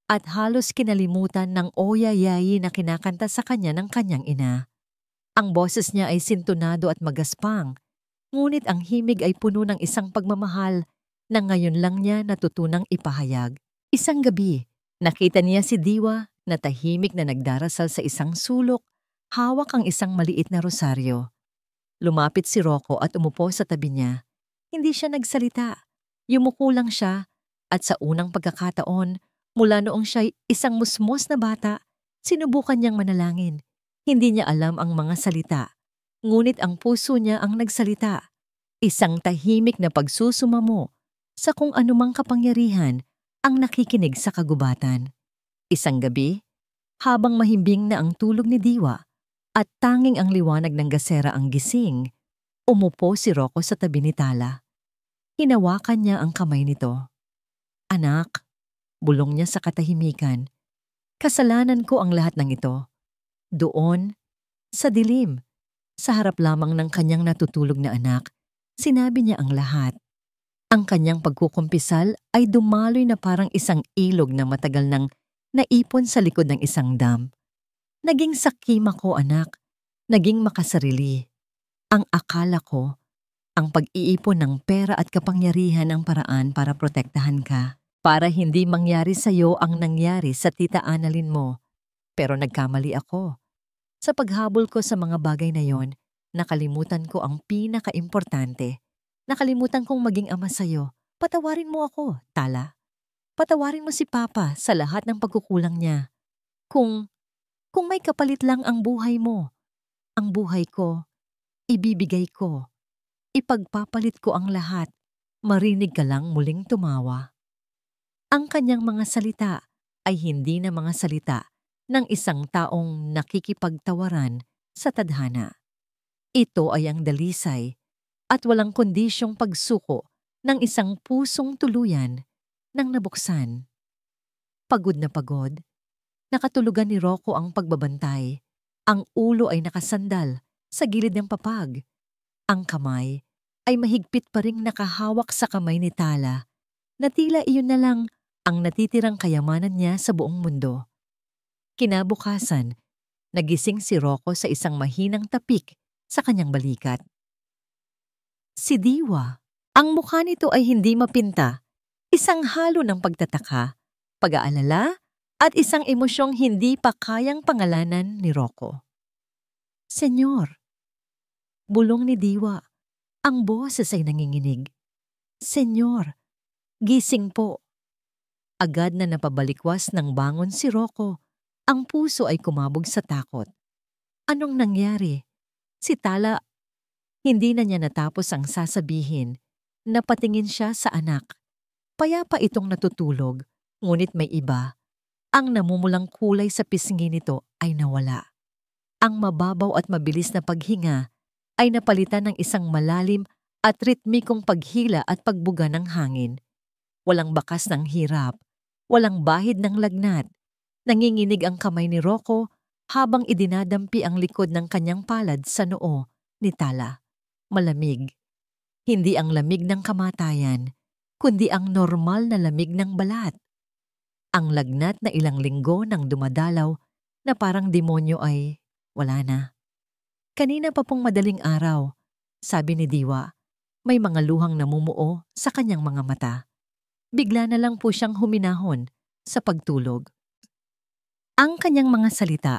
Speaker 1: at halos kinalimutan ng oyayayi na kinakanta sa kanya ng kanyang ina. Ang boses niya ay sintonado at magaspang, ngunit ang himig ay puno ng isang pagmamahal na ngayon lang niya natutunang ipahayag. Isang gabi, nakita niya si Diwa na tahimik na nagdarasal sa isang sulok, hawak ang isang maliit na rosaryo. Lumapit si Rocco at umupo sa tabi niya. Hindi siya nagsalita. Yumuko lang siya at sa unang pagkakataon, mula noong siya'y isang musmos na bata, sinubukan niyang manalangin. Hindi niya alam ang mga salita, Ngunit ang puso niya ang nagsalita. Isang tahimik na pagsusumamo sa kung anumang kapangyarihan ang nakikinig sa kagubatan. Isang gabi, habang mahimbing na ang tulog ni Diwa at tanging ang liwanag ng gasera ang gising, umupo si Rocco sa tabi ni Tala. Hinawakan niya ang kamay nito. "Anak," bulong niya sa katahimikan, "kasalanan ko ang lahat ng ito." Doon, sa dilim, sa harap lamang ng kanyang natutulog na anak, sinabi niya ang lahat. Ang kanyang pagkukumpisal ay dumaloy na parang isang ilog na matagal nang naipon sa likod ng isang dam. "Naging sakim ako, anak. Naging makasarili. Ang akala ko, ang pag-iipon ng pera at kapangyarihan ang paraan para protektahan ka. Para hindi mangyari sa'yo ang nangyari sa tita Annalyn mo. Pero nagkamali ako. Sa paghabol ko sa mga bagay na yon, nakalimutan ko ang pinaka-importante. Nakalimutan kong maging ama sa'yo. Patawarin mo ako, Tala. Patawarin mo si Papa sa lahat ng pagkukulang niya. Kung may kapalit lang ang buhay mo, ang buhay ko, ibibigay ko. Ipagpapalit ko ang lahat. Marinig ka lang muling tumawa." Ang kanyang mga salita ay hindi na mga salita ng isang taong nakikipagtawaran sa tadhana. Ito ay ang dalisay at walang kondisyong pagsuko ng isang pusong tuluyan ng nabuksan. Pagod na pagod, nakatulugan ni Rocco ang pagbabantay. Ang ulo ay nakasandal sa gilid ng papag. Ang kamay ay mahigpit pa ring nakahawak sa kamay ni Tala na tila iyon na lang ang natitirang kayamanan niya sa buong mundo. Kinabukasan, nagising si Rocco sa isang mahinang tapik sa kanyang balikat. Si Diwa. Ang mukha nito ay hindi mapinta, isang halo ng pagtataka, pag-aalala, at isang emosyong hindi pa kayang pangalanan ni Rocco. "Senyor," bulong ni Diwa, ang boses ay nanginginig. "Senyor, gising po." Agad na napabalikwas ng bangon si Rocco. Ang puso ay kumabog sa takot. Anong nangyari? Si Tala, hindi na niya natapos ang sasabihin. Napatingin siya sa anak. Payapa itong natutulog, ngunit may iba. Ang namumulang kulay sa pisngi nito ay nawala. Ang mababaw at mabilis na paghinga ay napalitan ng isang malalim at ritmikong paghila at pagbuga ng hangin. Walang bakas ng hirap, walang bahid ng lagnat. Nanginginig ang kamay ni Rocco habang idinadampi ang likod ng kanyang palad sa noo ni Tala. Malamig. Hindi ang lamig ng kamatayan, kundi ang normal na lamig ng balat. Ang lagnat na ilang linggo nang dumadalaw na parang demonyo ay wala na. Kanina pa pong madaling araw, sabi ni Diwa, may mga luhang namumuo sa kanyang mga mata. Bigla na lang po siyang huminahon sa pagtulog. Ang kanyang mga salita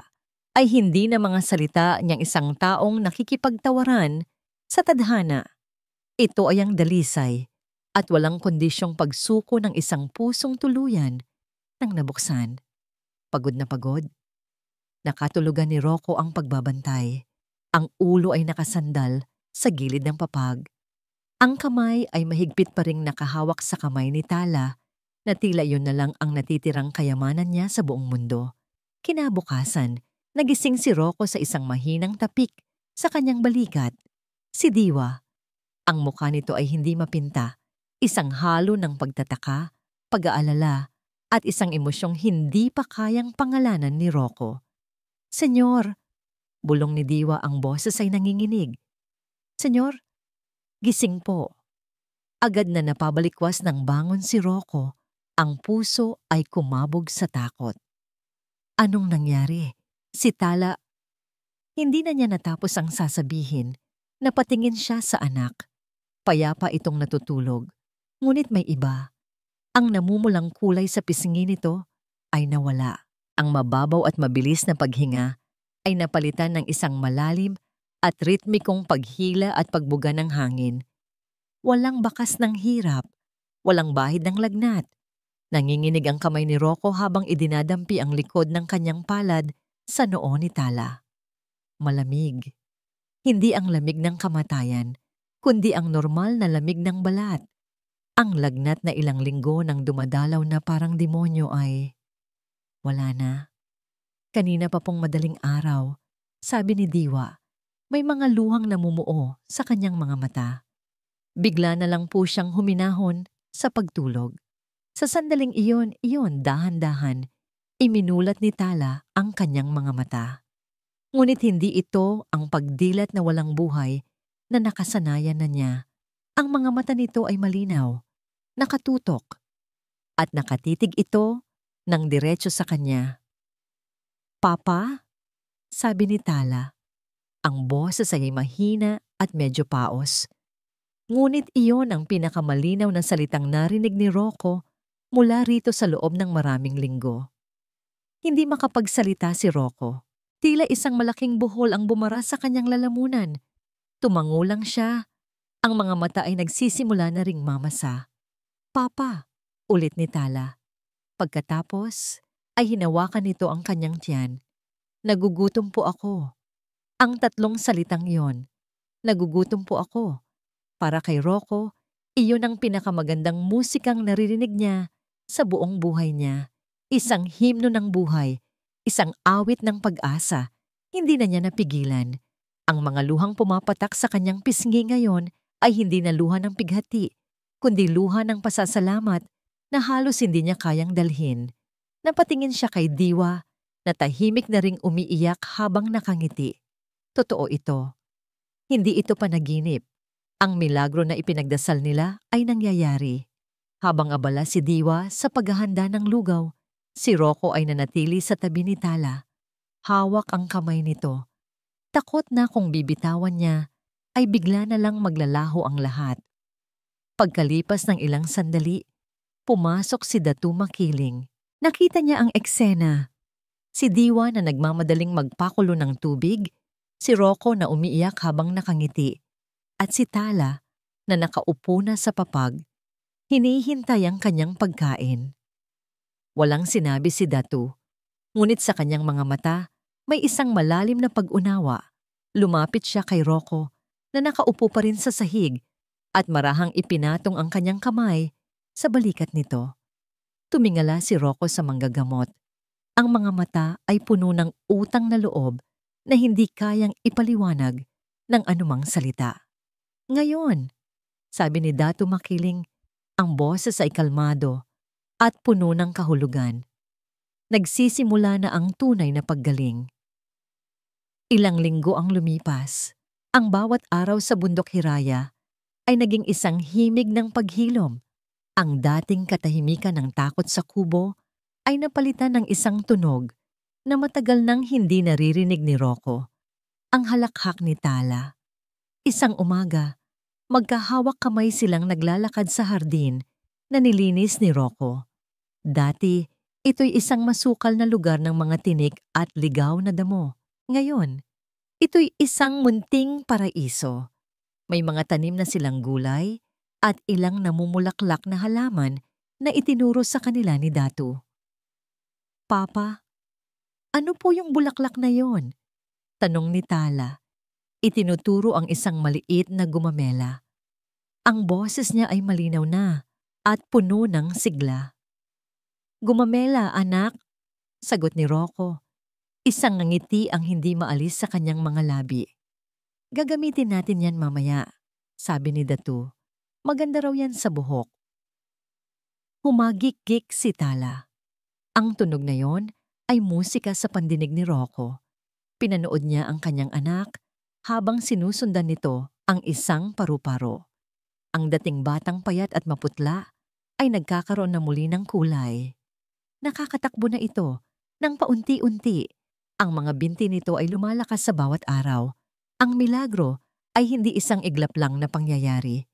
Speaker 1: ay hindi na mga salita niyang isang taong nakikipagtawaran sa tadhana. Ito ay ang dalisay at walang kondisyong pagsuko ng isang pusong tuluyan ng nabuksan. Pagod na pagod. Nakatulugan ni Rocco ang pagbabantay. Ang ulo ay nakasandal sa gilid ng papag. Ang kamay ay mahigpit pa ring nakahawak sa kamay ni Tala na tila yun na lang ang natitirang kayamanan niya sa buong mundo. Kinabukasan, nagising si Rocco sa isang mahinang tapik sa kanyang balikat. Si Diwa. Ang mukha nito ay hindi mapinta, isang halo ng pagtataka, pag-aalala, at isang emosyong hindi pa kayang pangalanan ni Rocco. "Senyor," bulong ni Diwa, ang boses ay nanginginig. "Senyor, gising po." Agad na napabalikwas ng bangon si Rocco. Ang puso ay kumabog sa takot. Anong nangyari? Si Tala. Hindi na niya natapos ang sasabihin. Napatingin siya sa anak. Payapa itong natutulog. Ngunit may iba. Ang namumulang kulay sa pisngi nito ay nawala. Ang mababaw at mabilis na paghinga ay napalitan ng isang malalim at ritmikong paghila at pagbuga ng hangin. Walang bakas ng hirap, walang bahid ng lagnat. Nanginginig ang kamay ni Rocco habang idinadampi ang likod ng kanyang palad sa noo ni Tala. Malamig. Hindi ang lamig ng kamatayan, kundi ang normal na lamig ng balat. Ang lagnat na ilang linggo nang dumadalaw na parang demonyo ay wala na. Kanina pa pong madaling araw, sabi ni Diwa, may mga luhang namumuo sa kanyang mga mata. Bigla na lang po siyang huminahon sa pagtulog. Sa sandaling iyon, dahan-dahan, iminulat ni Tala ang kanyang mga mata. Ngunit hindi ito ang pagdilat na walang buhay na nakasanayan na niya. Ang mga mata nito ay malinaw, nakatutok, at nakatitig ito ng diretso sa kanya. "Papa?" sabi ni Tala. Ang boses ay mahina at medyo paos. Ngunit iyon ang pinakamalinaw na salitang narinig ni Rocco mula rito sa loob ng maraming linggo. Hindi makapagsalita si Rocco. Tila isang malaking buhol ang bumara sa kanyang lalamunan. Tumango lang siya. Ang mga mata ay nagsisimula na ring mamasa. "Papa," ulit ni Tala. Pagkatapos ay hinawakan nito ang kanyang tiyan. "Nagugutom po ako." Ang tatlong salitang yon, "nagugutom po ako." Para kay Rocco, iyon ang pinakamagandang musikang naririnig niya sa buong buhay niya. Isang himno ng buhay, isang awit ng pag-asa. Hindi na niya napigilan. Ang mga luhang pumapatak sa kanyang pisngi ngayon ay hindi na luha ng pighati, kundi luha ng pasasalamat na halos hindi niya kayang dalhin. Napatingin siya kay Diwa na tahimik na ring umiiyak habang nakangiti. Totoo ito. Hindi ito panaginip. Ang milagro na ipinagdasal nila ay nangyayari. Habang abala si Diwa sa paghahanda ng lugaw, si Rocco ay nanatili sa tabi ni Tala. Hawak ang kamay nito. Takot na kung bibitawan niya, ay bigla na lang maglalaho ang lahat. Pagkalipas ng ilang sandali, pumasok si Datu Makiling. Nakita niya ang eksena. Si Diwa na nagmamadaling magpakulo ng tubig, si Rocco na umiiyak habang nakangiti, at si Tala na nakaupo na sa papag, hinihintay ang kanyang pagkain. Walang sinabi si Datu, ngunit sa kanyang mga mata may isang malalim na pag-unawa. Lumapit siya kay Rocco na nakaupo pa rin sa sahig at marahang ipinatong ang kanyang kamay sa balikat nito. Tumingala si Rocco sa manggagamot. Ang mga mata ay puno ng utang na loob na hindi kayang ipaliwanag ng anumang salita. "Ngayon," sabi ni Datu Makiling, ang boses ay kalmado at puno ng kahulugan. Nagsisimula na ang tunay na paggaling. Ilang linggo ang lumipas. Ang bawat araw sa bundok Hiraya ay naging isang himig ng paghilom. Ang dating katahimikan ng takot sa kubo ay napalitan ng isang tunog na matagal nang hindi naririnig ni Rocco. Ang halakhak ni Tala. Isang umaga, magkahawak kamay silang naglalakad sa hardin na nilinis ni Rocco. Dati, ito'y isang masukal na lugar ng mga tinik at ligaw na damo. Ngayon, ito'y isang munting paraiso. May mga tanim na silang gulay at ilang namumulaklak na halaman na itinuro sa kanila ni Datu. "Papa, ano po yung bulaklak na yon?" tanong ni Tala. Itinuturo ang isang maliit na gumamela. Ang boses niya ay malinaw na at puno ng sigla. "Gumamela, anak," sagot ni Rocco. Isang ngiti ang hindi maalis sa kanyang mga labi. "Gagamitin natin yan mamaya," sabi ni Datu. "Maganda raw yan sa buhok." Humagik-gik si Tala. Ang tunog na yon ay musika sa pandinig ni Rocco. Pinanood niya ang kanyang anak habang sinusundan nito ang isang paru-paro. Ang dating batang payat at maputla ay nagkakaroon na muli ng kulay. Nakakatakbo na ito nang paunti-unti. Ang mga binti nito ay lumalakas sa bawat araw. Ang milagro ay hindi isang iglap lang na pangyayari.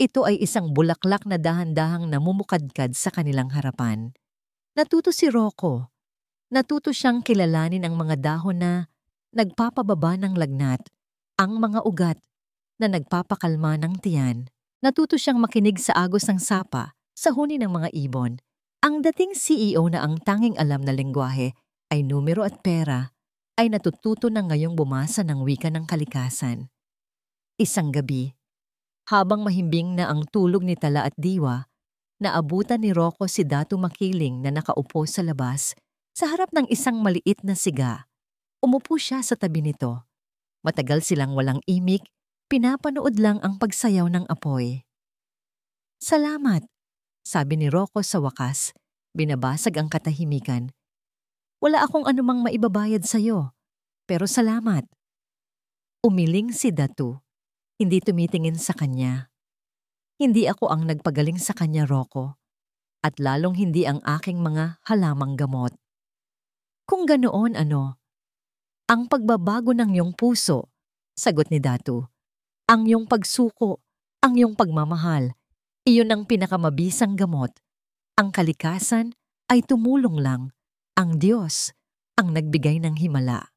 Speaker 1: Ito ay isang bulaklak na dahan-dahang namumukadkad sa kanilang harapan. Natuto si Rocco. Natuto siyang kilalanin ang mga dahon na nagpapababa ng lagnat, ang mga ugat na nagpapakalma ng tiyan. Natuto siyang makinig sa agos ng sapa sa huni ng mga ibon. Ang dating CEO na ang tanging alam na lengguwahe ay numero at pera ay natututo na ngayong bumasa ng wika ng kalikasan. Isang gabi, habang mahimbing na ang tulog ni Tala at Diwa, naabutan ni Rocco si Datu Makiling na nakaupo sa labas sa harap ng isang maliit na siga. Umupo siya sa tabi nito. Matagal silang walang imik, pinapanood lang ang pagsayaw ng apoy. "Salamat," sabi ni Rocco sa wakas, binabasag ang katahimikan. "Wala akong anumang maibabayad sa'yo, pero salamat." Umiling si Datu, hindi tumitingin sa kanya. "Hindi ako ang nagpagaling sa kanya, Rocco, at lalong hindi ang aking mga halamang gamot." "Kung ganoon ang pagbabago ng iyong puso," sagot ni Datu. "Ang iyong pagsuko, ang iyong pagmamahal, iyon ang pinakamabisang gamot. Ang kalikasan ay tumulong lang. Ang Diyos ang nagbigay ng himala."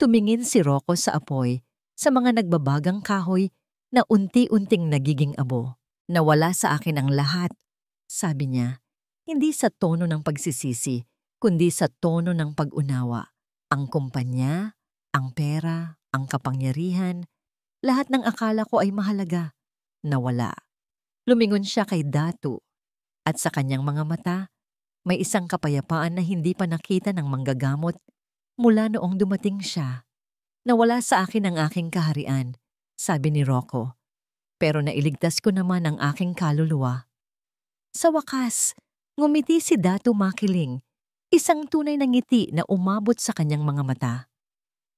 Speaker 1: Tumingin si Rocco sa apoy, sa mga nagbabagang kahoy na unti-unting nagiging abo. "Nawala sa akin ang lahat," sabi niya, hindi sa tono ng pagsisisi, kundi sa tono ng pag-unawa. "Ang kumpanya, ang pera, ang kapangyarihan, lahat ng akala ko ay mahalaga, nawala." Lumingon siya kay Datu, at sa kanyang mga mata, may isang kapayapaan na hindi pa nakita ng manggagamot mula noong dumating siya. "Nawala sa akin ang aking kaharian," sabi ni Rocco, "pero nailigtas ko naman ang aking kaluluwa." Sa wakas, ngumiti si Datu Makiling, isang tunay na ngiti na umabot sa kanyang mga mata.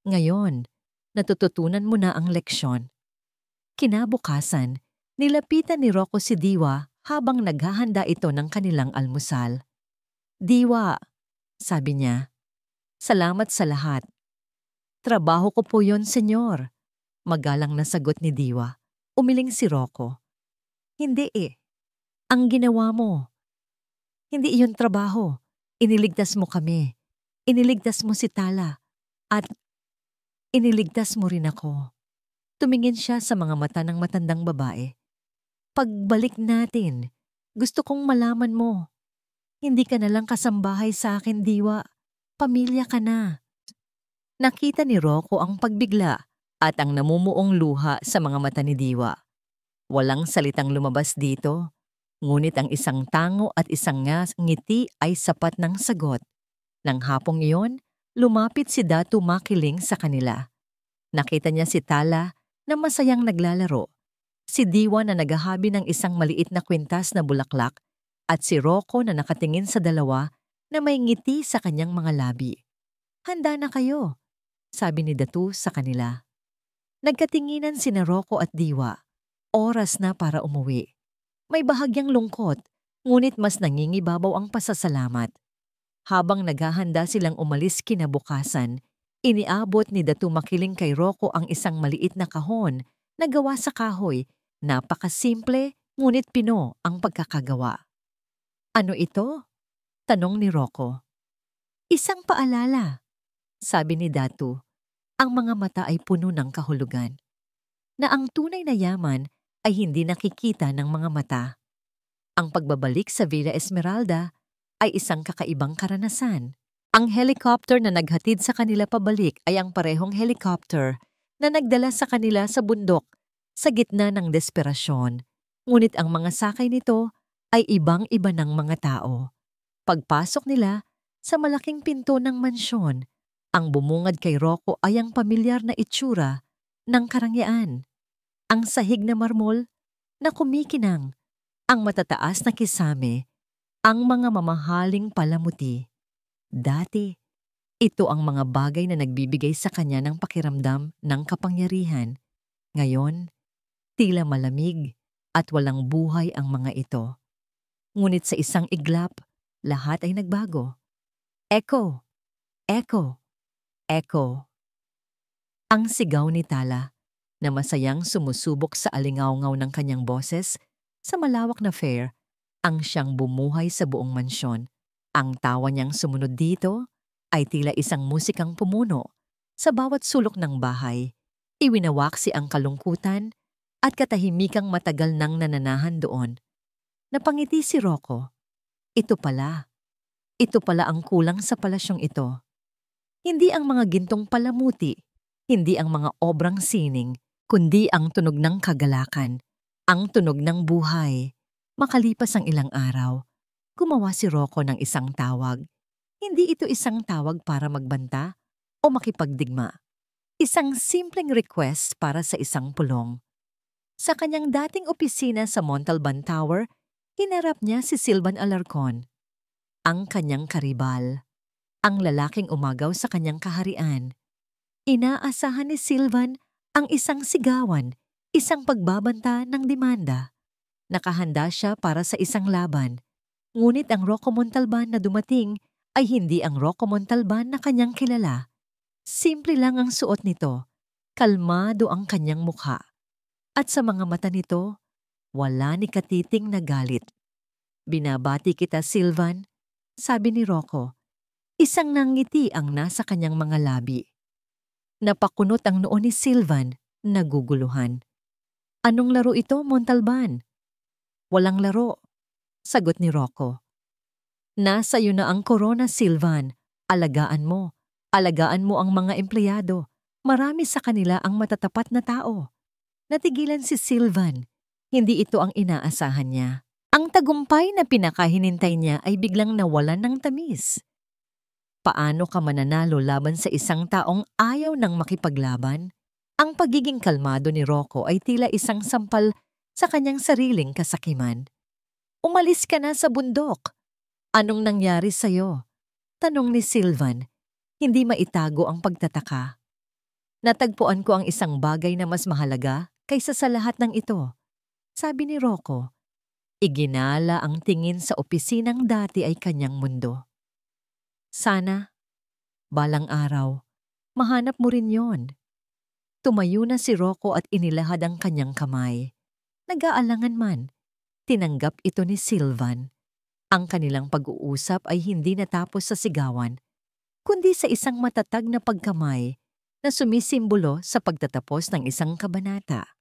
Speaker 1: "Ngayon, natututunan mo na ang leksyon." Kinabukasan, nilapitan ni Rocco si Diwa habang naghahanda ito ng kanilang almusal. "Diwa," sabi niya, "salamat sa lahat." "Trabaho ko po yon, senyor," magalang na sagot ni Diwa. Umiling si Rocco. "Hindi Ang ginawa mo. Hindi iyon trabaho. Iniligtas mo kami. Iniligtas mo si Tala. At iniligtas mo rin ako." Tumingin siya sa mga mata ng matandang babae. "Pagbalik natin, gusto kong malaman mo. Hindi ka na lang kasambahay sa akin, Diwa. Pamilya ka na." Nakita ni Rocco ang pagbigla at ang namumuong luha sa mga mata ni Diwa. Walang salitang lumabas dito, ngunit ang isang tango at isang ngiti ay sapat ng sagot. Nang hapong iyon, lumapit si Datu Makiling sa kanila. Nakita niya si Tala na masayang naglalaro, si Diwa na naghahabi ng isang maliit na kwintas na bulaklak, at si Rocco na nakatingin sa dalawa na may ngiti sa kanyang mga labi. "Handa na kayo," sabi ni Datu sa kanila. Nagkatinginan sina Rocco at Diwa. Oras na para umuwi. May bahagyang lungkot, ngunit mas nangingibabaw ang pasasalamat. Habang naghahanda silang umalis kinabukasan, iniabot ni Datu Makiling kay Rocco ang isang maliit na kahon na gawa sa kahoy. Napakasimple, ngunit pino ang pagkakagawa. "Ano ito?" tanong ni Rocco. "Isang paalala," sabi ni Datu. Ang mga mata ay puno ng kahulugan. Na ang tunay na yaman ay hindi nakikita ng mga mata. Ang pagbabalik sa Villa Esmeralda ay isang kakaibang karanasan. Ang helicopter na naghatid sa kanila pabalik ay ang parehong helicopter na nagdala sa kanila sa bundok sa gitna ng desperasyon. Ngunit ang mga sakay nito ay ibang-iba ng mga tao. Pagpasok nila sa malaking pinto ng mansyon, ang bumungad kay Rocco ay ang pamilyar na itsura ng karangyaan. Ang sahig na marmol na kumikinang, ang matataas na kisame, ang mga mamahaling palamuti. Dati, ito ang mga bagay na nagbibigay sa kanya ng pakiramdam ng kapangyarihan. Ngayon, tila malamig at walang buhay ang mga ito. Ngunit sa isang iglap, lahat ay nagbago. Echo! Echo! Echo! Ang sigaw ni Tala, na masayang sumusubok sa alingaw-ngaw ng kanyang boses sa malawak na fair, ang siyang bumuhay sa buong mansyon. Ang tawa niyang sumunod dito ay tila isang musikang pumuno. Sa bawat sulok ng bahay, iwinawaksi ang kalungkutan at katahimikang matagal nang nananahan doon. Napangiti si Rocco. Ito pala ang kulang sa palasyong ito. Hindi ang mga gintong palamuti, hindi ang mga obrang sining, kundi ang tunog ng kagalakan, ang tunog ng buhay. Makalipas ang ilang araw, gumawa si Rocco ng isang tawag. Hindi ito isang tawag para magbanta o makipagdigma. Isang simpleng request para sa isang pulong. Sa kanyang dating opisina sa Montalban Tower, hinarap niya si Silvan Alarcon, ang kanyang karibal, ang lalaking umagaw sa kanyang kaharian. Inaasahan ni Silvan ang isang sigawan, isang pagbabanta ng demanda. Nakahanda siya para sa isang laban, ngunit ang Rocco Montalban na dumating ay hindi ang Rocco Montalban na kanyang kilala. Simple lang ang suot nito, kalmado ang kanyang mukha. At sa mga mata nito, wala ni katiting na galit. "Binabati kita, Silvan," sabi ni Rocco. Isang nangiti ang nasa kanyang mga labi. Napakunot ang noo ni Silvan, naguguluhan. "Anong laro ito, Montalban?" "Walang laro," sagot ni Rocco. "Nasa iyo na ang korona, Silvan. Alagaan mo. Alagaan mo ang mga empleyado. Marami sa kanila ang matatapat na tao." Natigilan si Silvan. Hindi ito ang inaasahan niya. Ang tagumpay na pinakahinintay niya ay biglang nawalan ng tamis. Paano ka mananalo laban sa isang taong ayaw nang makipaglaban? Ang pagiging kalmado ni Rocco ay tila isang sampal sa kanyang sariling kasakiman. "Umalis ka na sa bundok. Anong nangyari sa'yo?" tanong ni Silvan. Hindi maitago ang pagtataka. "Natagpuan ko ang isang bagay na mas mahalaga kaysa sa lahat ng ito," sabi ni Rocco. Iginala ang tingin sa opisinang dati ay kanyang mundo. "Sana, balang araw, mahanap mo rin yon." Tumayo na si Rocco at inilahad ang kanyang kamay. Nag-aalangan man, tinanggap ito ni Silvan. Ang kanilang pag-uusap ay hindi natapos sa sigawan, kundi sa isang matatag na pagkamay na sumisimbolo sa pagtatapos ng isang kabanata.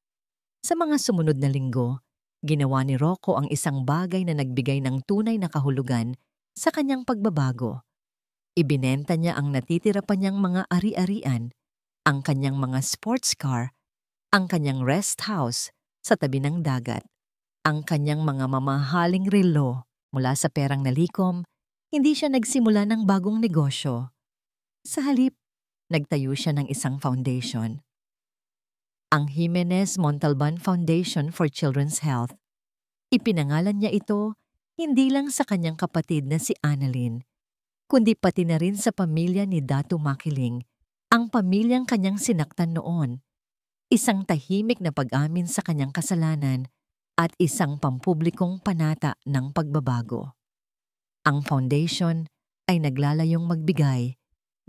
Speaker 1: Sa mga sumunod na linggo, ginawa ni Rocco ang isang bagay na nagbigay ng tunay na kahulugan sa kanyang pagbabago. Ibinenta niya ang natitira pa niyang mga ari-arian, ang kanyang mga sports car, ang kanyang rest house sa tabi ng dagat, ang kanyang mga mamahaling relo. Mula sa perang nalikom, hindi siya nagsimula ng bagong negosyo. Sa halip, nagtayo siya ng isang foundation. Ang Jimenez Montalban Foundation for Children's Health. Ipinangalan niya ito hindi lang sa kanyang kapatid na si Annalyn, kundi pati na rin sa pamilya ni Datu Makiling, ang pamilyang kanyang sinaktan noon. Isang tahimik na pag-amin sa kanyang kasalanan at isang pampublikong panata ng pagbabago. Ang foundation ay naglalayong magbigay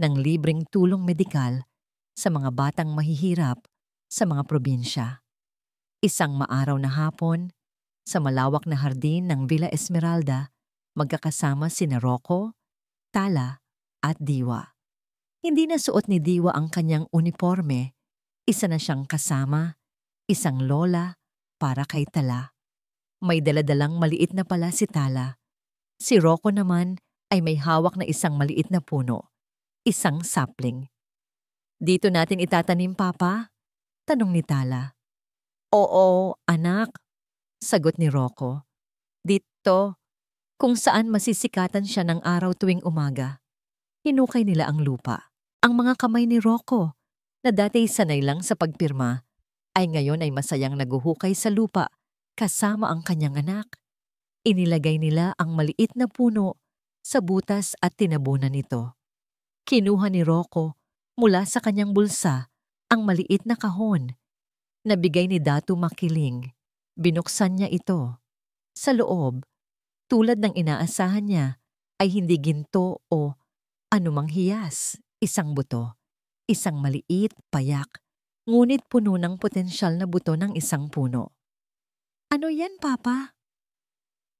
Speaker 1: ng libreng tulong medikal sa mga batang mahihirap sa mga probinsya. Isang maaraw na hapon, sa malawak na hardin ng Villa Esmeralda, magkakasama sina Rocco, Tala at Diwa. Hindi na suot ni Diwa ang kanyang uniforme, isa na siyang kasama, isang lola para kay Tala. May daladalang maliit na pala si Tala. Si Rocco naman ay may hawak na isang maliit na puno, isang sapling. "Dito natin itatanim, Papa?" tanong ni Tala. "Oo, anak," sagot ni Rocco. "Dito, kung saan masisikatan siya ng araw tuwing umaga." Hinukay nila ang lupa. Ang mga kamay ni Rocco, na dati sanay lang sa pagpirma, ay ngayon ay masayang naguhukay sa lupa kasama ang kanyang anak. Inilagay nila ang maliit na puno sa butas at tinabunan ito. Kinuha ni Rocco mula sa kanyang bulsa ang maliit na kahon. Nabigay ni Datu Makiling. Binuksan niya ito. Sa loob, tulad ng inaasahan niya, ay hindi ginto o anumang hiyas. Isang buto, isang maliit, payak, ngunit puno ng potensyal na buto ng isang puno. "Ano yan, Papa?"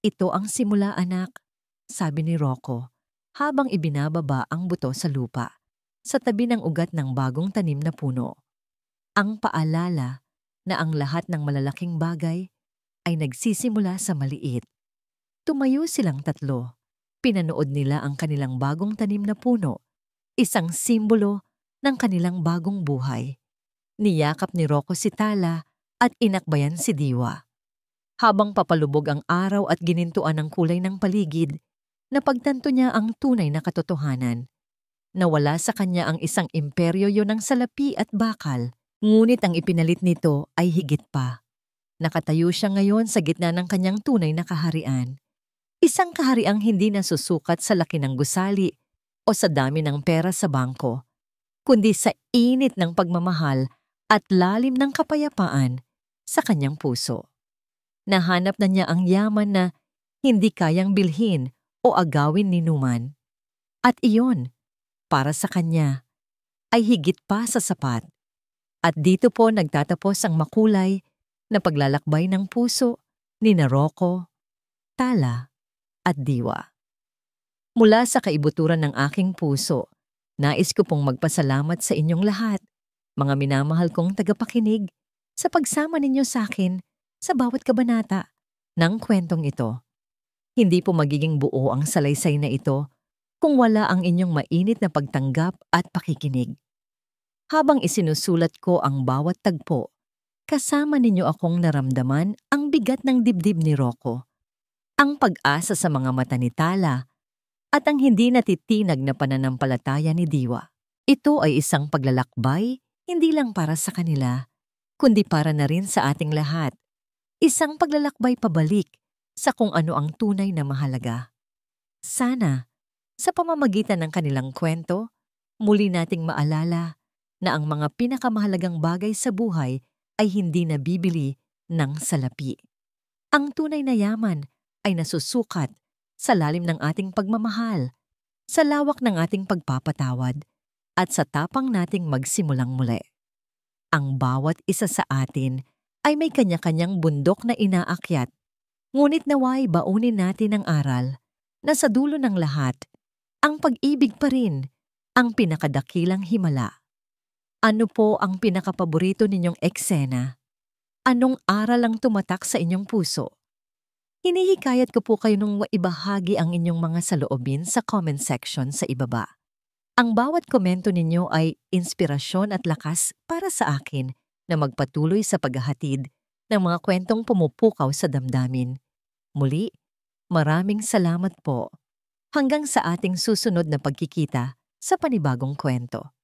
Speaker 1: "Ito ang simula, anak," sabi ni Rocco, habang ibinababa ang buto sa lupa, sa tabi ng ugat ng bagong tanim na puno. Ang paalala na ang lahat ng malalaking bagay ay nagsisimula sa maliit. Tumayo silang tatlo. Pinanood nila ang kanilang bagong tanim na puno isang simbolo ng kanilang bagong buhay. Niyakap ni Rocco si Tala at inakbayan si Diwa. Habang papalubog ang araw at ginintuan ang kulay ng paligid, napagtanto niya ang tunay na katotohanan. Nawala sa kanya ang isang imperyo yon ng salapi at bakal, ngunit ang ipinalit nito ay higit pa. Nakatayo siya ngayon sa gitna ng kanyang tunay na kaharian. Isang kahariang hindi nasusukat sa laki ng gusali o sa dami ng pera sa bangko, kundi sa init ng pagmamahal at lalim ng kapayapaan sa kanyang puso. Nahanap na niya ang yaman na hindi kayang bilhin o agawin ni Numan. At iyon, para sa kanya, ay higit pa sa sapat. At dito po nagtatapos ang makulay na paglalakbay ng puso ni Rocco, Tala at Diwa. Mula sa kaibuturan ng aking puso, nais ko pong magpasalamat sa inyong lahat, mga minamahal kong tagapakinig, sa pagsama ninyo sa akin sa bawat kabanata ng kwentong ito. Hindi po magiging buo ang salaysay na ito kung wala ang inyong mainit na pagtanggap at pakikinig. Habang isinusulat ko ang bawat tagpo, kasama ninyo akong naramdaman ang bigat ng dibdib ni Rocco, ang pag-asa sa mga mata ni Tala, at ang hindi natitinag na pananampalataya ni Diwa. Ito ay isang paglalakbay hindi lang para sa kanila, kundi para na rin sa ating lahat. Isang paglalakbay pabalik sa kung ano ang tunay na mahalaga. Sana, sa pamamagitan ng kanilang kwento, muli nating maalala na ang mga pinakamahalagang bagay sa buhay ay hindi nabibili ng salapi. Ang tunay na yaman ay nasusukat sa lalim ng ating pagmamahal, sa lawak ng ating pagpapatawad, at sa tapang nating magsimulang muli. Ang bawat isa sa atin ay may kanya-kanyang bundok na inaakyat, ngunit naway baunin natin ang aral na sa dulo ng lahat, ang pag-ibig pa rin ang pinakadakilang himala. Ano po ang pinakapaborito ninyong eksena? Anong aral ang tumatak sa inyong puso? Hinihikayat ko po kayo nung ibahagi ang inyong mga saloobin sa comment section sa ibaba. Ang bawat komento ninyo ay inspirasyon at lakas para sa akin na magpatuloy sa paghahatid ng mga kwentong pumupukaw sa damdamin. Muli, maraming salamat po. Hanggang sa ating susunod na pagkikita sa panibagong kwento.